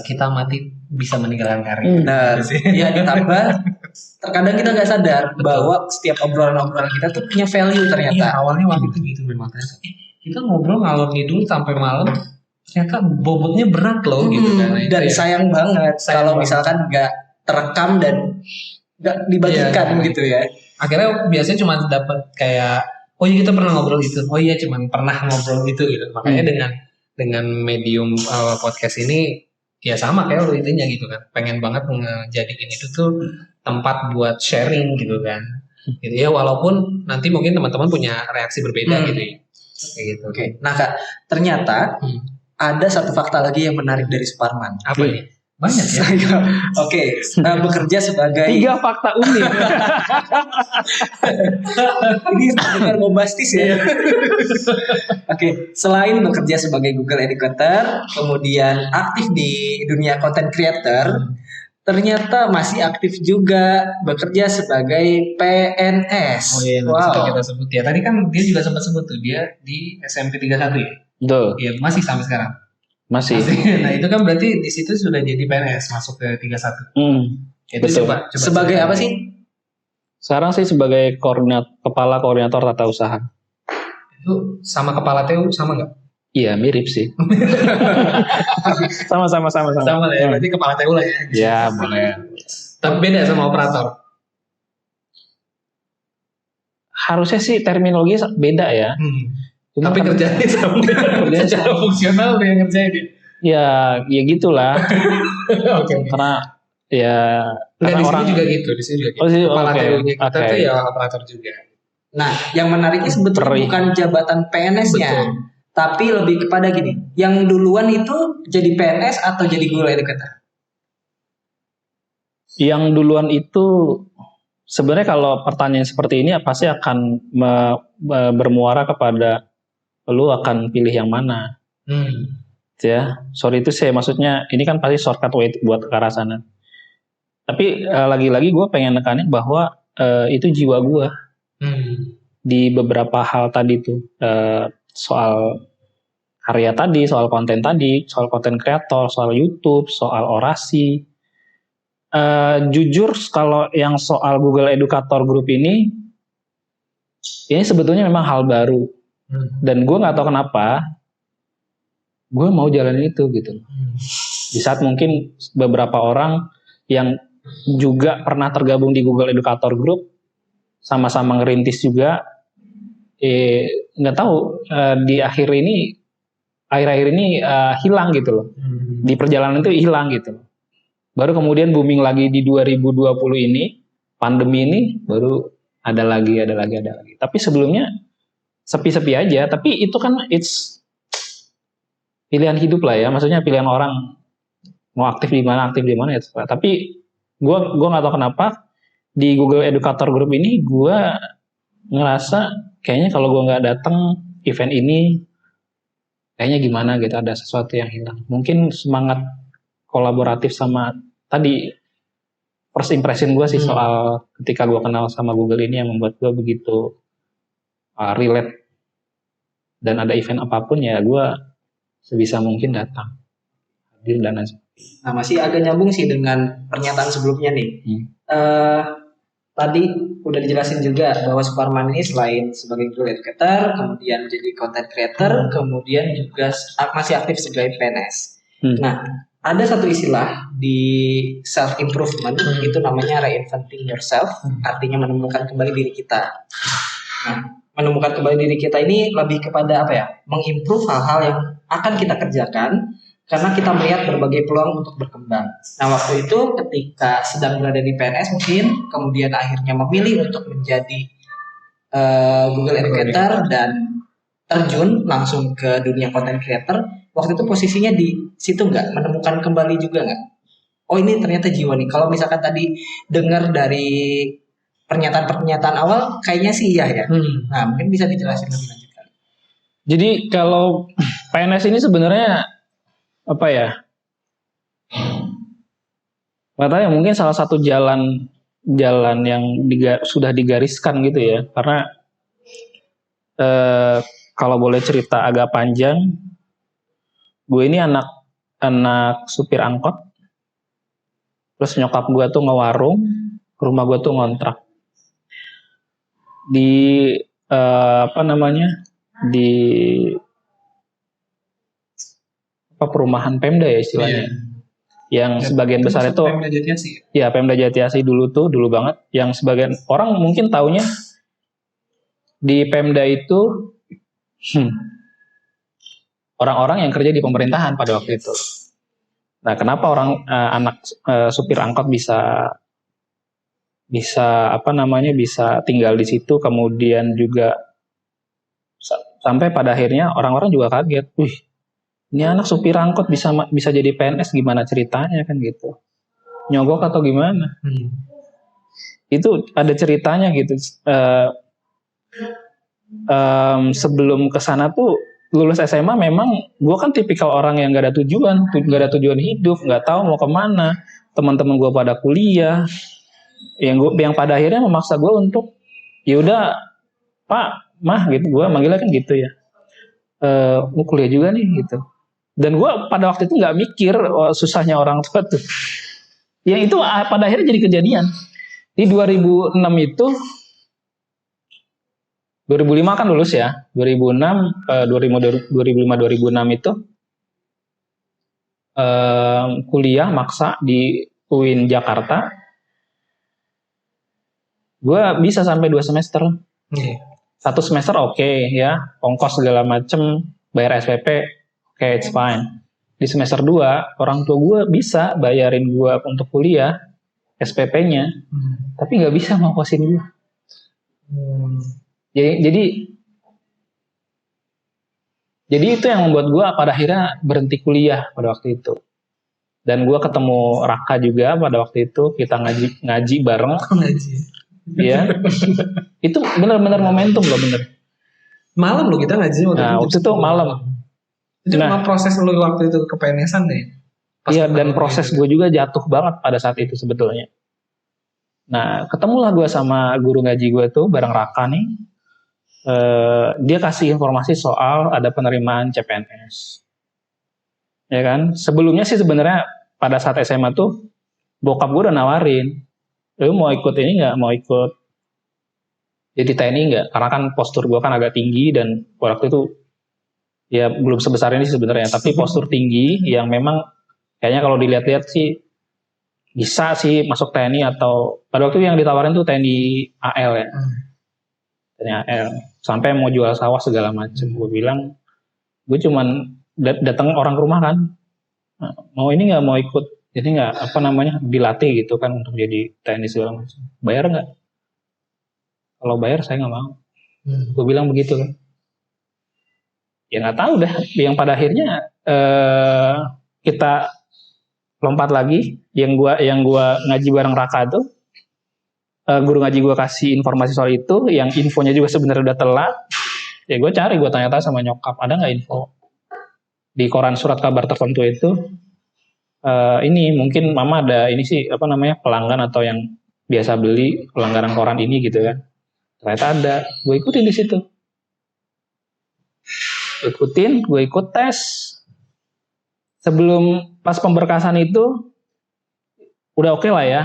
kita mati bisa meninggalkan karya. Benar. Ya ditambah terkadang kita nggak sadar bahwa setiap obrolan kita tuh punya value ternyata. Iya, awalnya waktu itu gitu memang ternyata. Kita ngobrol ngalor ngidul sampai malam, ternyata bobotnya berat loh gitu kan. Dan sayang banget kalau misalkan nggak terekam dan nggak dibagikan gitu ya. Akhirnya biasanya cuma dapat kayak, oh iya kita pernah ngobrol itu, oh iya cuma pernah ngobrol itu gitu. Makanya dengan medium podcast ini ya sama kayak lo intinya gitu kan, pengen banget ngejadiin itu tuh tempat buat sharing gitu kan. Gitu ya, walaupun nanti mungkin teman-teman punya reaksi berbeda gitu ya. Gitu. Oke. Nah Kak, ternyata ada satu fakta lagi yang menarik dari Suparman. Apa nih? Banyak ya. Oke, bekerja sebagai 3 fakta unik. Ini benar bombastis ya. Oke, selain bekerja sebagai Google Educator, kemudian aktif di dunia content creator, ternyata masih aktif juga bekerja sebagai PNS. Oh iya, nanti kita sebut ya. Tadi kan dia juga sempat sebut tuh, dia di SMP 31 ya. Betul. Iya, masih sampai sekarang. Masih. Nah itu kan berarti di situ sudah jadi PNS, masuk ke 31. Itu betul. coba sebagai apa sih? Sekarang sih sebagai kepala koordinator tata usaha. Itu sama kepala TU sama nggak? Iya mirip sih. sama. Sama ya, berarti kepala TU lah ya. Ya boleh. Tapi beda sama operator. Harusnya sih terminologi beda ya. Tapi kerjanya sama. Secara fungsional dia ngerjain dia. Ya gitulah. Oke. Karena ya di sini juga gitu, Kepala TU-nya kita tuh ya operator juga. Nah, yang menariknya sebetulnya bukan jabatan PNS-nya, tapi lebih kepada gini, yang duluan itu jadi PNS atau jadi Google Educator? Yang duluan itu sebenarnya kalau pertanyaan seperti ini pasti akan bermuara kepada lu akan pilih yang mana. Ya, sorry itu saya maksudnya ini kan pasti shortcut way buat ke arah sana. Tapi lagi-lagi gue pengen nekanin bahwa itu jiwa gue. Di beberapa hal tadi tuh, soal karya tadi, soal konten tadi, soal konten kreator, soal YouTube, soal orasi. Jujur kalau yang soal Google Educator Group ini sebetulnya memang hal baru. Dan gue nggak tahu kenapa gue mau jalanin itu gitu. Di saat mungkin beberapa orang yang juga pernah tergabung di Google Educator Group sama-sama ngerintis juga, nggak tahu di akhir ini hilang gitu loh. Di perjalanan itu hilang gitu. Baru kemudian booming lagi di 2020 ini, pandemi ini baru ada lagi. Tapi sebelumnya sepi-sepi aja. Tapi itu kan it's pilihan hidup lah ya. Maksudnya pilihan orang mau aktif di mana ya. Tapi gue nggak tahu kenapa di Google Educator Group ini gue ngerasa kayaknya kalau gue nggak datang event ini kayaknya gimana gitu, ada sesuatu yang hilang. Mungkin semangat kolaboratif sama tadi first impression gue sih soal ketika gue kenal sama Google ini yang membuat gue begitu relate, dan ada event apapun ya gue sebisa mungkin datang, hadir dan Nah, masih agak nyambung sih dengan pernyataan sebelumnya nih. Eh, Tadi udah dijelasin juga bahwa Suparman ini selain sebagai Google Educator, kemudian menjadi content creator, kemudian juga masih aktif sebagai PNS. Nah, ada satu istilah di self improvement itu namanya reinventing yourself, artinya menemukan kembali diri kita. Nah, menemukan kembali diri kita ini lebih kepada apa ya? Mengimprove hal-hal yang akan kita kerjakan karena kita melihat berbagai peluang untuk berkembang. Nah, waktu itu ketika sedang berada di PNS mungkin, kemudian akhirnya memilih untuk menjadi Google Educator dan terjun langsung ke dunia content creator. Waktu itu posisinya di situ nggak menemukan kembali juga nggak? Oh, ini ternyata jiwa nih. Kalau misalkan tadi dengar dari pernyataan-pernyataan awal, kayaknya sih iya ya. Nah, mungkin bisa dijelasin lebih lanjut. Jadi kalau PNS ini sebenarnya apa ya? Katanya mungkin salah satu jalan yang sudah digariskan gitu ya. Karena kalau boleh cerita agak panjang, gue ini anak supir angkot. Terus nyokap gue tuh ngewarung, rumah gue tuh ngontrak di di perumahan Pemda ya istilahnya. Yang sebagian besar itu Pemda Jatiasi. Ya, Pemda Jatiasi dulu banget. Yang sebagian orang mungkin taunya di Pemda itu orang-orang yang kerja di pemerintahan pada waktu itu. Nah, kenapa anak supir angkot bisa tinggal di situ, kemudian juga sampai pada akhirnya orang-orang juga kaget, wih, ini anak supir angkot bisa jadi PNS, gimana ceritanya kan gitu, nyogok atau gimana? Itu ada ceritanya gitu. Sebelum kesana tuh lulus SMA memang gue kan tipikal orang yang gak ada tujuan hidup, nggak tahu mau kemana. Teman-teman gue pada kuliah, yang pada akhirnya memaksa gue untuk yaudah Pak, Mah gitu, gue manggilnya kan gitu ya, mau kuliah juga nih gitu. Dan gue pada waktu itu nggak mikir susahnya orang tua tuh. Yang itu pada akhirnya jadi kejadian. Di 2006 itu 2005 kan lulus ya. 2005 2006 itu kuliah maksa di UIN Jakarta. Gue bisa sampai 2 semester. 1 semester oke ya, ongkos segala macem, bayar SPP, oke, it's fine. Di semester 2 orang tua gue bisa bayarin gue untuk kuliah SPP-nya, tapi nggak bisa ngongkosin gue. Jadi itu yang membuat gue pada akhirnya berhenti kuliah pada waktu itu. Dan gue ketemu Raka juga pada waktu itu, kita ngaji bareng. Iya. Itu benar-benar momentum loh, bener. Malam lo kita ngaji waktu itu malam. Itu cuma proses lo waktu itu ke PNS-an deh. Iya, dan proses gue juga jatuh banget pada saat itu sebetulnya. Nah, ketemulah gue sama guru ngaji gue tuh bareng Raka nih. Dia kasih informasi soal ada penerimaan CPNS. Ya kan? Sebelumnya sih sebenarnya pada saat SMA tuh bokap gue udah nawarin, lu mau ikut ini nggak? Mau ikut jadi TNI nggak? Karena kan postur gue kan agak tinggi dan waktu itu ya belum sebesar ini sebenarnya, tapi postur tinggi yang memang kayaknya kalau dilihat-lihat sih bisa sih masuk TNI, atau pada waktu itu yang ditawarin tuh TNI AL ya. TNI AL. Sampai mau jual sawah segala macam. Gue bilang, gue cuman datang orang ke rumah kan, mau ini nggak, mau ikut jadi nggak dilatih gitu kan untuk jadi TNI segala macam, bayar nggak? Kalau bayar saya nggak mau. Gue bilang begitu kan. Ya nggak tahu deh, yang pada akhirnya kita lompat lagi, yang gua ngaji bareng Raka tuh, guru ngaji gue kasih informasi soal itu, yang infonya juga sebenarnya udah telat. Ya gue tanya-tanya sama nyokap, ada nggak info di koran surat kabar tertentu itu, ini mungkin mama ada ini sih pelanggan atau yang biasa beli pelanggaran koran ini gitu kan. Ternyata ada, gue ikutin di situ. Gue ikut tes. sebelum pas pemberkasan itu udah oke lah ya.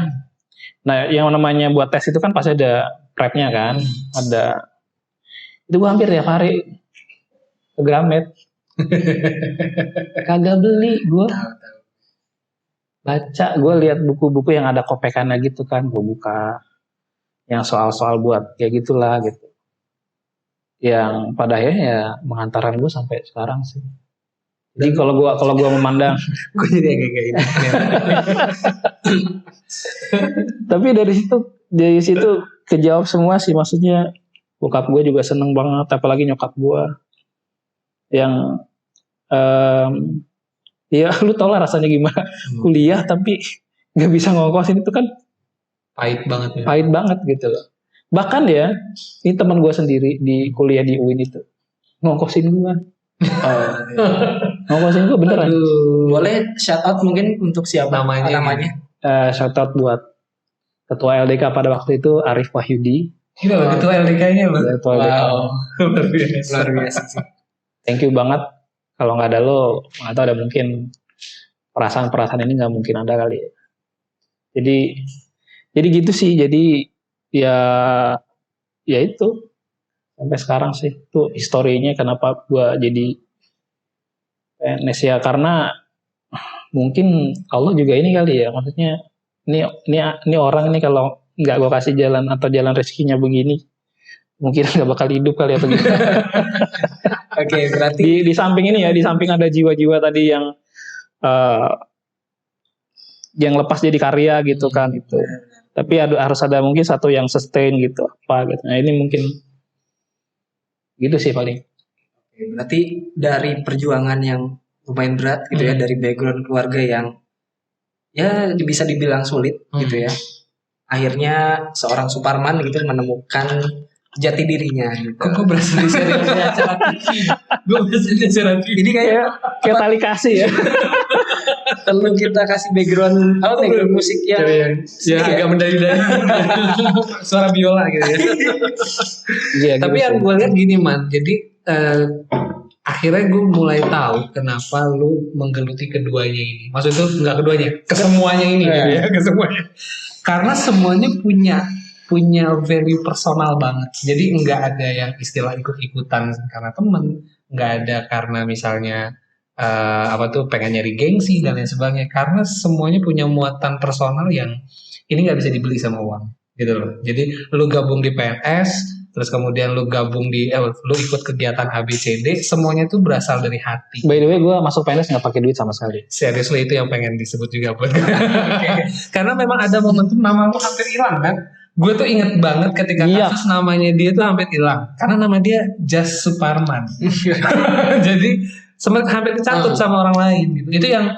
Nah, yang namanya buat tes itu kan pasti ada prepnya kan, ada. Itu gue hampir tiap hari ke Gramet. Kagak beli gue. Baca, gue lihat buku-buku yang ada kopekannya gitu kan, gue buka yang soal-soal buat kayak gitulah gitu. Yang pada akhirnya ya menghantarkan gue sampai sekarang sih. Jadi kalau gua memandang, Gue jadi kayak ini. tapi dari situ kejawab semua sih, maksudnya bokap gue juga seneng banget, apalagi nyokap gue yang ya lu tau lah rasanya gimana kuliah tapi nggak bisa ngongkosin, itu kan Pahit banget ya. pahit banget gitu loh. Bahkan ya, ini teman gue sendiri di kuliah di UIN itu ngongkosin gue. Ngongkosin gue beneran. Boleh shout out mungkin untuk siapa namanya? Shout out buat ketua LDK pada waktu itu, Arif Wahyudi. Gila loh, itu LDK-nya loh. Ketua LDK. Luar biasa sih. Thank you banget. Kalau nggak ada lo, nggak tahu ada mungkin perasaan-perasaan ini nggak mungkin ada kali ya. Jadi gitu sih. Jadi ya itu sampai sekarang sih itu historinya kenapa gua jadi PNS ya, karena mungkin Allah juga ini kali ya, maksudnya ini orang ini kalau nggak gua kasih jalan atau jalan rezekinya begini mungkin nggak bakal hidup kali ya begitu. Oke, berarti di samping ini ya, di samping ada jiwa-jiwa tadi yang lepas jadi karya gitu kan itu. Tapi harus ada mungkin satu yang sustain gitu apa gitu. Nah ini mungkin gitu sih paling. berarti dari perjuangan yang lumayan berat gitu ya, dari background keluarga yang ya bisa dibilang sulit gitu ya. Akhirnya seorang Suparman gitu menemukan jati dirinya gitu. Kok berasa di acara TV? Gue berasa di acara TV. Ini kayak Tali kasih ya. perlu kita kasih background musik yang Ya agak mendayu-dayu. Suara biola gitu ya. Iya, Tapi gitu yang sih. gue lihat gini man, jadi akhirnya gue mulai tahu kenapa lu menggeluti keduanya ini. Maksudnya nggak keduanya, kesemuanya ini gitu ya, kesemuanya. Karena semuanya punya value personal banget. Jadi nggak ada yang istilah ikut-ikutan karena temen, nggak ada karena misalnya pengen nyari gengsi dan lain sebagainya. Karena semuanya punya muatan personal yang ini nggak bisa dibeli sama uang, gitu loh. Jadi lu gabung di PNS, terus kemudian lu gabung lu ikut kegiatan ABCD, semuanya itu berasal dari hati. By the way, gue masuk PNS nggak pakai duit sama sekali. Seriously itu yang pengen disebut juga buat karena memang ada momentum nama lu hampir hilang kan. Gue tuh inget banget ketika kasus namanya dia tuh hampir hilang karena nama dia Just Suparman. Jadi sempat hampir kecatut sama orang lain gitu. Itu yang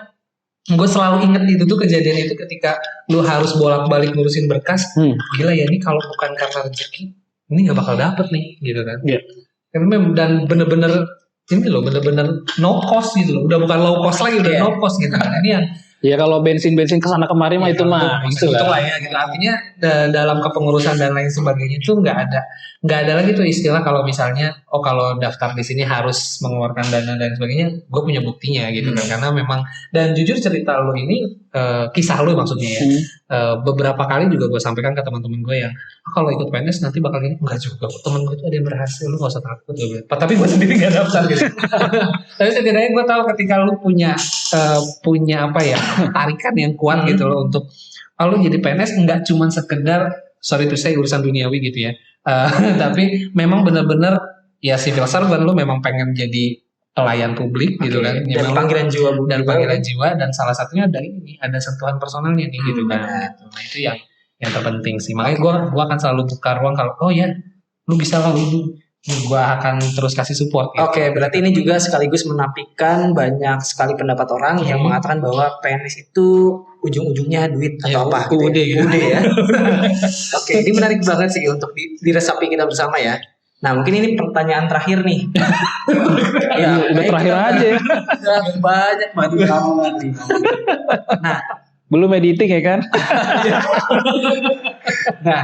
gue selalu inget, itu tuh kejadian itu ketika lu harus bolak-balik ngurusin berkas. Gila ya, ini kalau bukan karena rezeki ini nggak bakal dapet nih gitu kan. Dan bener-bener ini loh, bener-bener no cost gitu loh. Udah bukan low cost lagi, udah no cost gitu kan. Ini yang ya kalau bensin kesana kemari mah itu mah itu lah ya gitu. Artinya dalam kepengurusan dan lain sebagainya itu nggak ada lagi tuh istilah kalau misalnya kalau daftar di sini harus mengeluarkan dana dan sebagainya. Gue punya buktinya gitu kan, karena memang, dan jujur cerita lo ini kisah lo maksudnya ya, beberapa kali juga gue sampaikan ke teman-teman gue yang kalau ikut PNS nanti bakal gini. Enggak juga, temen gue tuh ada yang berhasil, lu gak usah takut. Tapi gue sendiri gak daftar gitu. Tapi setidaknya gue tahu ketika lu punya tarikan yang kuat gitu loh untuk lu jadi PNS enggak cuma sekedar sorry to say urusan duniawi gitu ya. Tapi memang benar-benar ya civil servant, lu memang pengen jadi pelayan publik gitu kan. Dan panggilan jiwa dan salah satunya ada sentuhan personalnya nih gitu kan. Gitu. Nah itu yang terpenting sih. Makanya gue akan selalu buka ruang kalau lu bisa lah, gue akan terus kasih support gitu. Oke, berarti ini juga sekaligus menafikan banyak sekali pendapat orang yang mengatakan bahwa PNS itu ujung-ujungnya duit atau apa gitu. UUD ya. Oke, ini menarik banget sih untuk diresapi kita bersama ya. Nah, mungkin ini pertanyaan terakhir nih. Ya, udah terakhir aja ya. Banyak banget kamu nanti. Nah, belum editing ya kan? Nah,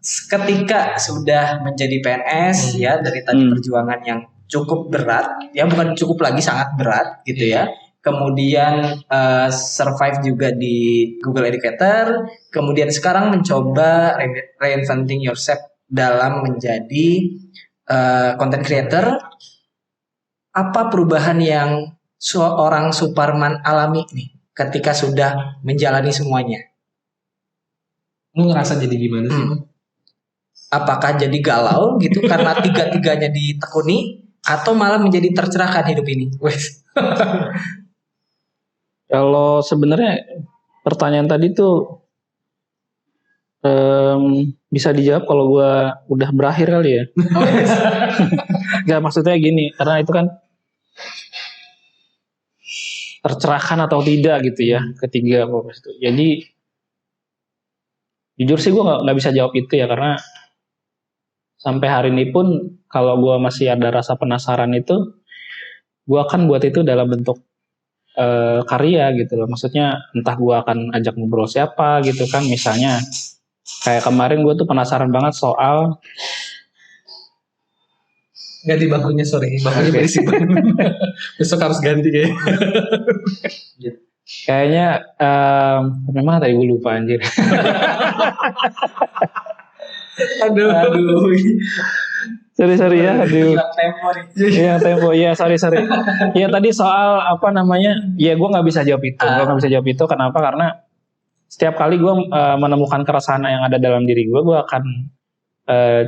ketika sudah menjadi PNS ya, dari tadi perjuangan yang cukup berat, ya bukan cukup lagi, sangat berat gitu ya. Kemudian survive juga di Google Educator, kemudian sekarang mencoba reinventing yourself dalam menjadi content creator. Apa perubahan yang seorang Suparman alami nih ketika sudah menjalani semuanya? Lu ngerasa jadi gimana sih? Apakah jadi galau gitu karena tiga-tiganya ditekuni, atau malah menjadi tercerahkan hidup ini? Kalau sebenarnya pertanyaan tadi tuh bisa dijawab kalau gue udah berakhir kali ya. Gak, maksudnya gini, karena itu kan tercerahkan atau tidak gitu ya, ketiga fokus itu. Jadi jujur sih gue nggak bisa jawab itu ya, karena sampai hari ini pun kalau gue masih ada rasa penasaran itu, gue akan buat itu dalam bentuk karya gitu loh. Maksudnya entah gue akan ajak ngobrol siapa gitu kan, misalnya kayak kemarin gue tuh penasaran banget soal Ganti bangkunya, sorry, bangkunya berisik banget. Besok harus ganti kayaknya memang tadi gue lupa anjir. Aduh. Sorry ya, aduh. Tempo nih. Iya, tempo. Iya, sorry. Iya, tadi soal apa namanya? Ya, gue nggak bisa jawab itu. Gue nggak bisa jawab itu. Kenapa? Karena setiap kali gue menemukan keresahan yang ada dalam diri gue akan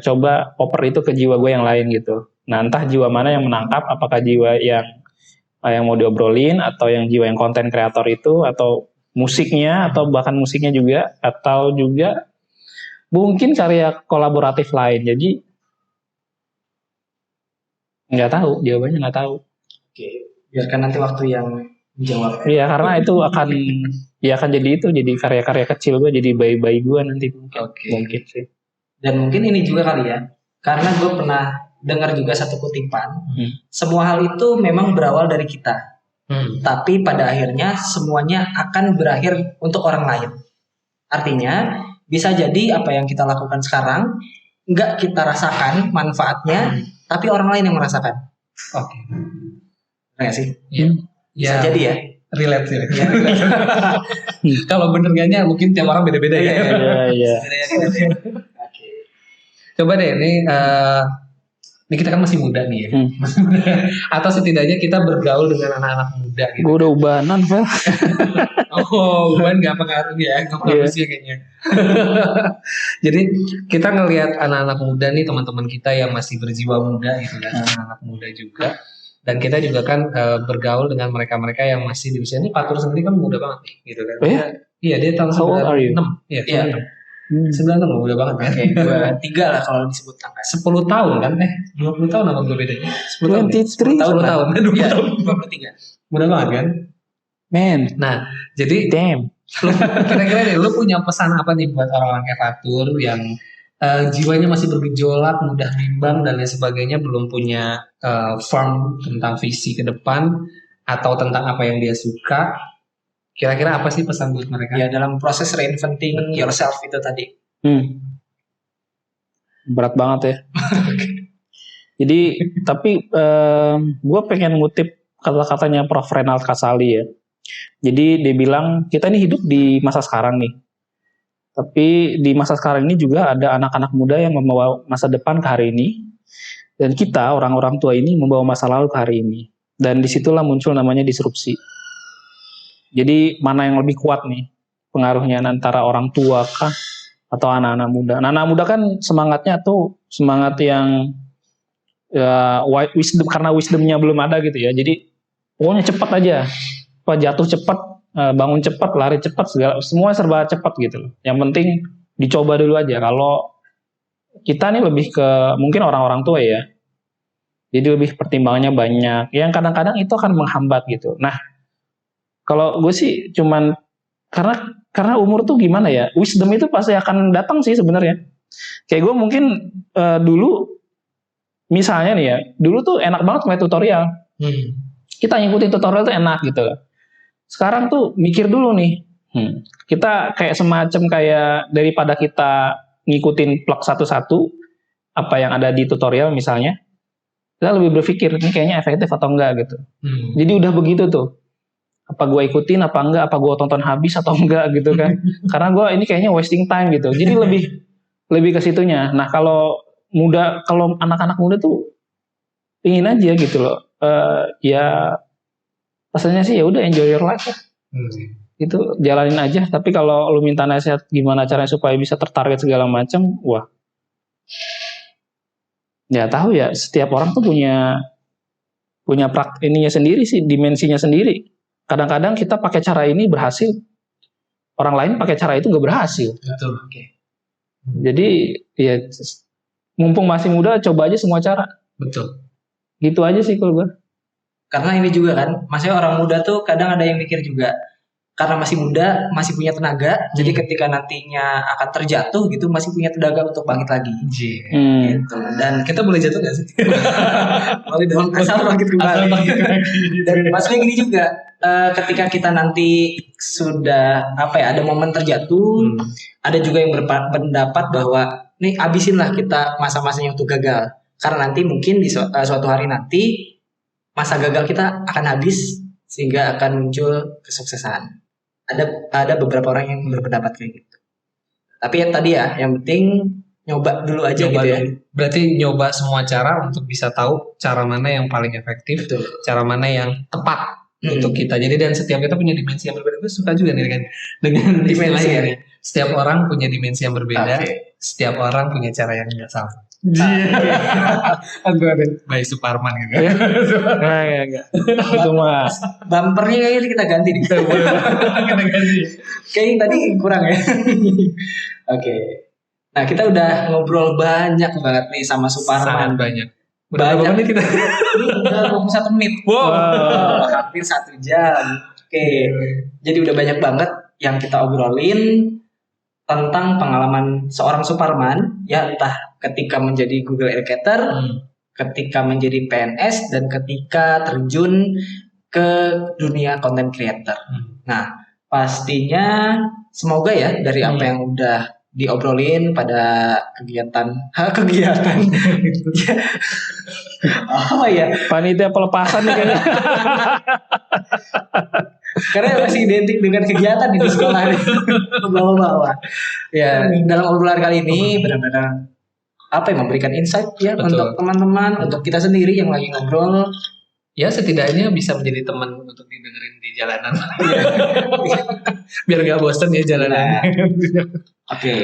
coba oper itu ke jiwa gue yang lain gitu. Nah, entah jiwa mana yang menangkap, apakah jiwa yang mau diobrolin, atau yang jiwa yang konten kreator itu, atau musiknya, atau bahkan musiknya juga, atau juga mungkin karya kolaboratif lain. Jadi nggak tahu, jawabannya nggak tahu. Oke, biarkan nanti waktu yang menjawab. Iya, karena itu akan jadi karya-karya kecil gue, jadi bayi-bayi gue nanti mungkin sih. Dan mungkin ini juga kali ya, karena gue pernah dengar juga satu kutipan, semua hal itu memang berawal dari kita, tapi pada akhirnya semuanya akan berakhir untuk orang lain. Artinya bisa jadi apa yang kita lakukan sekarang nggak kita rasakan manfaatnya, tapi orang lain yang merasakan. Oke. Nggak sih? Bisa jadi ya. Relate sih. Kalau bener gaknya mungkin tiap orang beda-beda ya. Iya. Coba deh, ini kita kan masih muda nih ya. Atau setidaknya kita bergaul dengan anak-anak muda gitu. Gue udah ubanan, Fel. Uban gak pengaruh ya, gak pengaruh sih kayaknya. Jadi kita ngelihat anak-anak muda nih, teman-teman kita yang masih berjiwa muda gitu kan, anak-anak muda juga. Dan kita juga kan bergaul dengan mereka-mereka yang masih di usia ini. Patur sendiri kan muda banget nih, gitu kan. Iya, dia tahun 96. Iya. 96 muda banget kan. Oke, 23 lah kalau disebut angka. 10 tahun kan? 20 tahun apa gue bedanya? 10 tahun. 23. 10 tahun. 23. Muda banget kan? Man. Nah, jadi damn. Kira-kira deh, lu punya pesan apa nih buat orang-orang kayak Fatur yang jiwanya masih bergejolak, mudah bimbang dan lain sebagainya, belum punya firm tentang visi ke depan atau tentang apa yang dia suka? Kira-kira apa sih pesan buat mereka? Ya, dalam proses reinventing yourself itu tadi. Berat banget ya. Jadi, tapi gue pengen ngutip kata-katanya Prof. Renald Kasali ya. Jadi dia bilang, kita ini hidup di masa sekarang nih. Tapi di masa sekarang ini juga ada anak-anak muda yang membawa masa depan ke hari ini. Dan kita, orang-orang tua ini, membawa masa lalu ke hari ini. Dan disitulah muncul namanya disrupsi. Jadi mana yang lebih kuat nih pengaruhnya, antara orang tua kah atau anak-anak muda? Anak-anak muda kan semangatnya tuh semangat yang wisdom, karena wisdomnya belum ada gitu ya. Jadi pokoknya cepat aja, jatuh cepat, bangun cepat, lari cepat, semua serba cepat gitu. Yang penting dicoba dulu aja. Kalau kita nih lebih ke mungkin orang-orang tua ya. Jadi lebih pertimbangannya banyak. Yang kadang-kadang itu akan menghambat gitu. Nah, kalau gue sih cuman karena umur tuh gimana ya, wisdom itu pasti akan datang sih sebenarnya. Kayak gue mungkin dulu misalnya nih ya, dulu tuh enak banget main tutorial. Kita ngikutin tutorial tuh enak gitu. Sekarang tuh mikir dulu nih. Kita kayak semacam kayak daripada kita ngikutin plug satu-satu apa yang ada di tutorial misalnya, kita lebih berpikir ini kayaknya efektif atau enggak gitu. Jadi udah begitu tuh. Apa gue ikutin apa enggak, apa gue tonton habis atau enggak gitu kan. Karena gue ini kayaknya wasting time gitu. Jadi lebih ke situnya. Nah, kalau anak-anak muda tuh pingin aja gitu loh. Ya pesannya sih ya udah enjoy your life lah. Itu jalanin aja. Tapi kalau lu minta nasihat gimana caranya supaya bisa tertarget segala macam, wah. Ya tahu ya, setiap orang tuh punya ininya sendiri sih, dimensinya sendiri. Kadang-kadang kita pakai cara ini berhasil, orang lain pakai cara itu nggak berhasil. Betul. Oke. Jadi ya mumpung masih muda, coba aja semua cara. Betul. Gitu aja sih kalau gue. Karena ini juga kan, maksudnya orang muda tuh kadang ada yang mikir juga, karena masih muda, masih punya tenaga, jadi ketika nantinya akan terjatuh gitu, masih punya tenaga untuk bangkit lagi. Gitu. Dan Kita boleh jatuh nggak sih? boleh dong, asal bangkit kembali. Dan maksudnya gini juga, ketika kita nanti sudah ada momen terjatuh, ada juga yang berpendapat bahwa nih abisinlah kita masa-masanya untuk gagal, karena nanti mungkin di suatu hari nanti masa gagal kita akan habis sehingga akan muncul kesuksesan. Ada beberapa orang yang berpendapat kayak gitu. Tapi tadi ya, yang penting nyoba dulu aja gitu ya. Berarti nyoba semua cara untuk bisa tahu cara mana yang paling efektif, Betul. cara mana yang tepat untuk kita. Jadi dan setiap kita punya dimensi yang berbeda. Gue suka juga nih dengan Dimensi ya. Setiap orang punya dimensi yang berbeda. Okay. Setiap orang punya cara yang nggak sama. Aduh. Baik Suparman gitu. Enggak. Itu mah. Bumpernya kayaknya kita ganti nih. Kita ganti. Kayaknya tadi kurang ya. Oke. Nah, kita udah ngobrol banyak banget nih sama Suparman. Sangat banyak. Udah berapa Banyak. menit kita? Ini udah 21 menit. Wow. Hampir 1 jam. Oke. Jadi udah banyak banget yang kita obrolin tentang pengalaman seorang Suparman, ya entah ketika menjadi Google Educator, ketika menjadi PNS, dan ketika terjun ke dunia content creator. Nah, pastinya semoga ya dari apa yang udah diobrolin pada kegiatan apa ya? Panitia pelepasan nih kayaknya. Karena masih identik dengan kegiatan di sekolah nih. Bawa-bawa. Ya, dalam obrolan kali ini benar-benar memberikan insight ya. Betul. Untuk teman-teman, untuk kita sendiri yang lagi ngobrol. Ya setidaknya bisa menjadi teman untuk didengerin di jalanan. Biar gak bosen ya jalanan. Oke.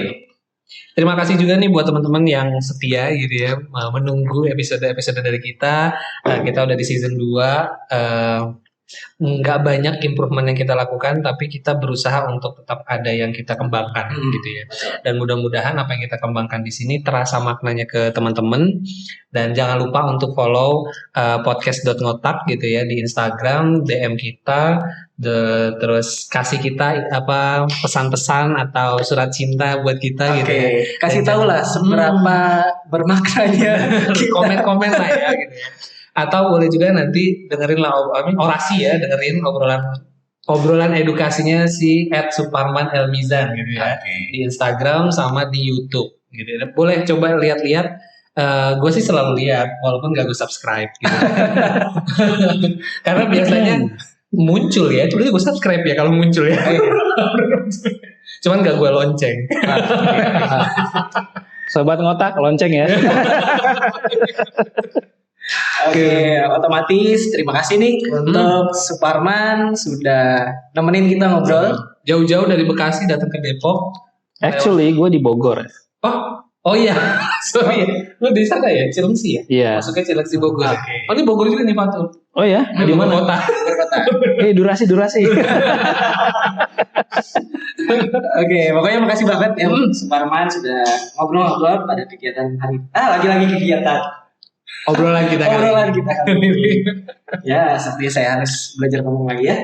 Terima kasih juga nih buat teman-teman yang setia gitu ya, menunggu episode-episode dari kita. Kita udah di season 2. Nggak banyak improvement yang kita lakukan, tapi kita berusaha untuk tetap ada yang kita kembangkan gitu ya. Dan mudah-mudahan apa yang kita kembangkan di sini terasa maknanya ke teman-teman. Dan jangan lupa untuk follow podcast.ngotak gitu ya di Instagram, DM kita, terus kasih kita pesan-pesan atau surat cinta buat kita gitu ya. Kasih tahu lah seberapa bermaknanya. Komen-komen lah ya gitu ya. Atau boleh juga nanti dengerin lah orasi ya, dengerin obrolan edukasinya si @suparman_elmizan gitu ya. Di Instagram sama di YouTube gitu ya. Boleh coba lihat-lihat. Gue sih selalu lihat walaupun gak gue subscribe gitu. Karena biasanya muncul ya, coba gue subscribe ya kalau muncul ya. Cuman gak gue lonceng. Sobat ngotak lonceng ya. Oke, otomatis terima kasih nih untuk Suparman sudah nemenin kita ngobrol. Jauh-jauh dari Bekasi datang ke Depok. Actually gue di Bogor. Oh iya, sorry. Lu di sana ya, Cilengsi ya? Iya. Masuknya Cilengsi Bogor. Oh ini Bogor juga nih Fatul. Oh ya, Di mana kota? durasi. Oke, pokoknya makasih banget ya Suparman sudah ngobrol-ngobrol pada kegiatan hari. Lagi-lagi kegiatan. Obrolan kita kali ini. Ya, seperti saya harus belajar ngomong lagi ya.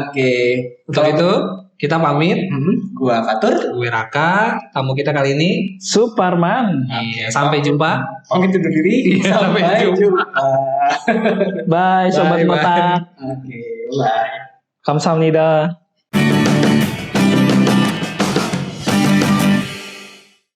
Oke. Untuk itu kita pamit. Gua Fatur, gue Raka. Tamu kita kali ini Suparman. Iya, sampai jumpa. Pamit undur diri. Sampai jumpa. Bye sobat ngotak. Oke, bye. Kamsahamnida.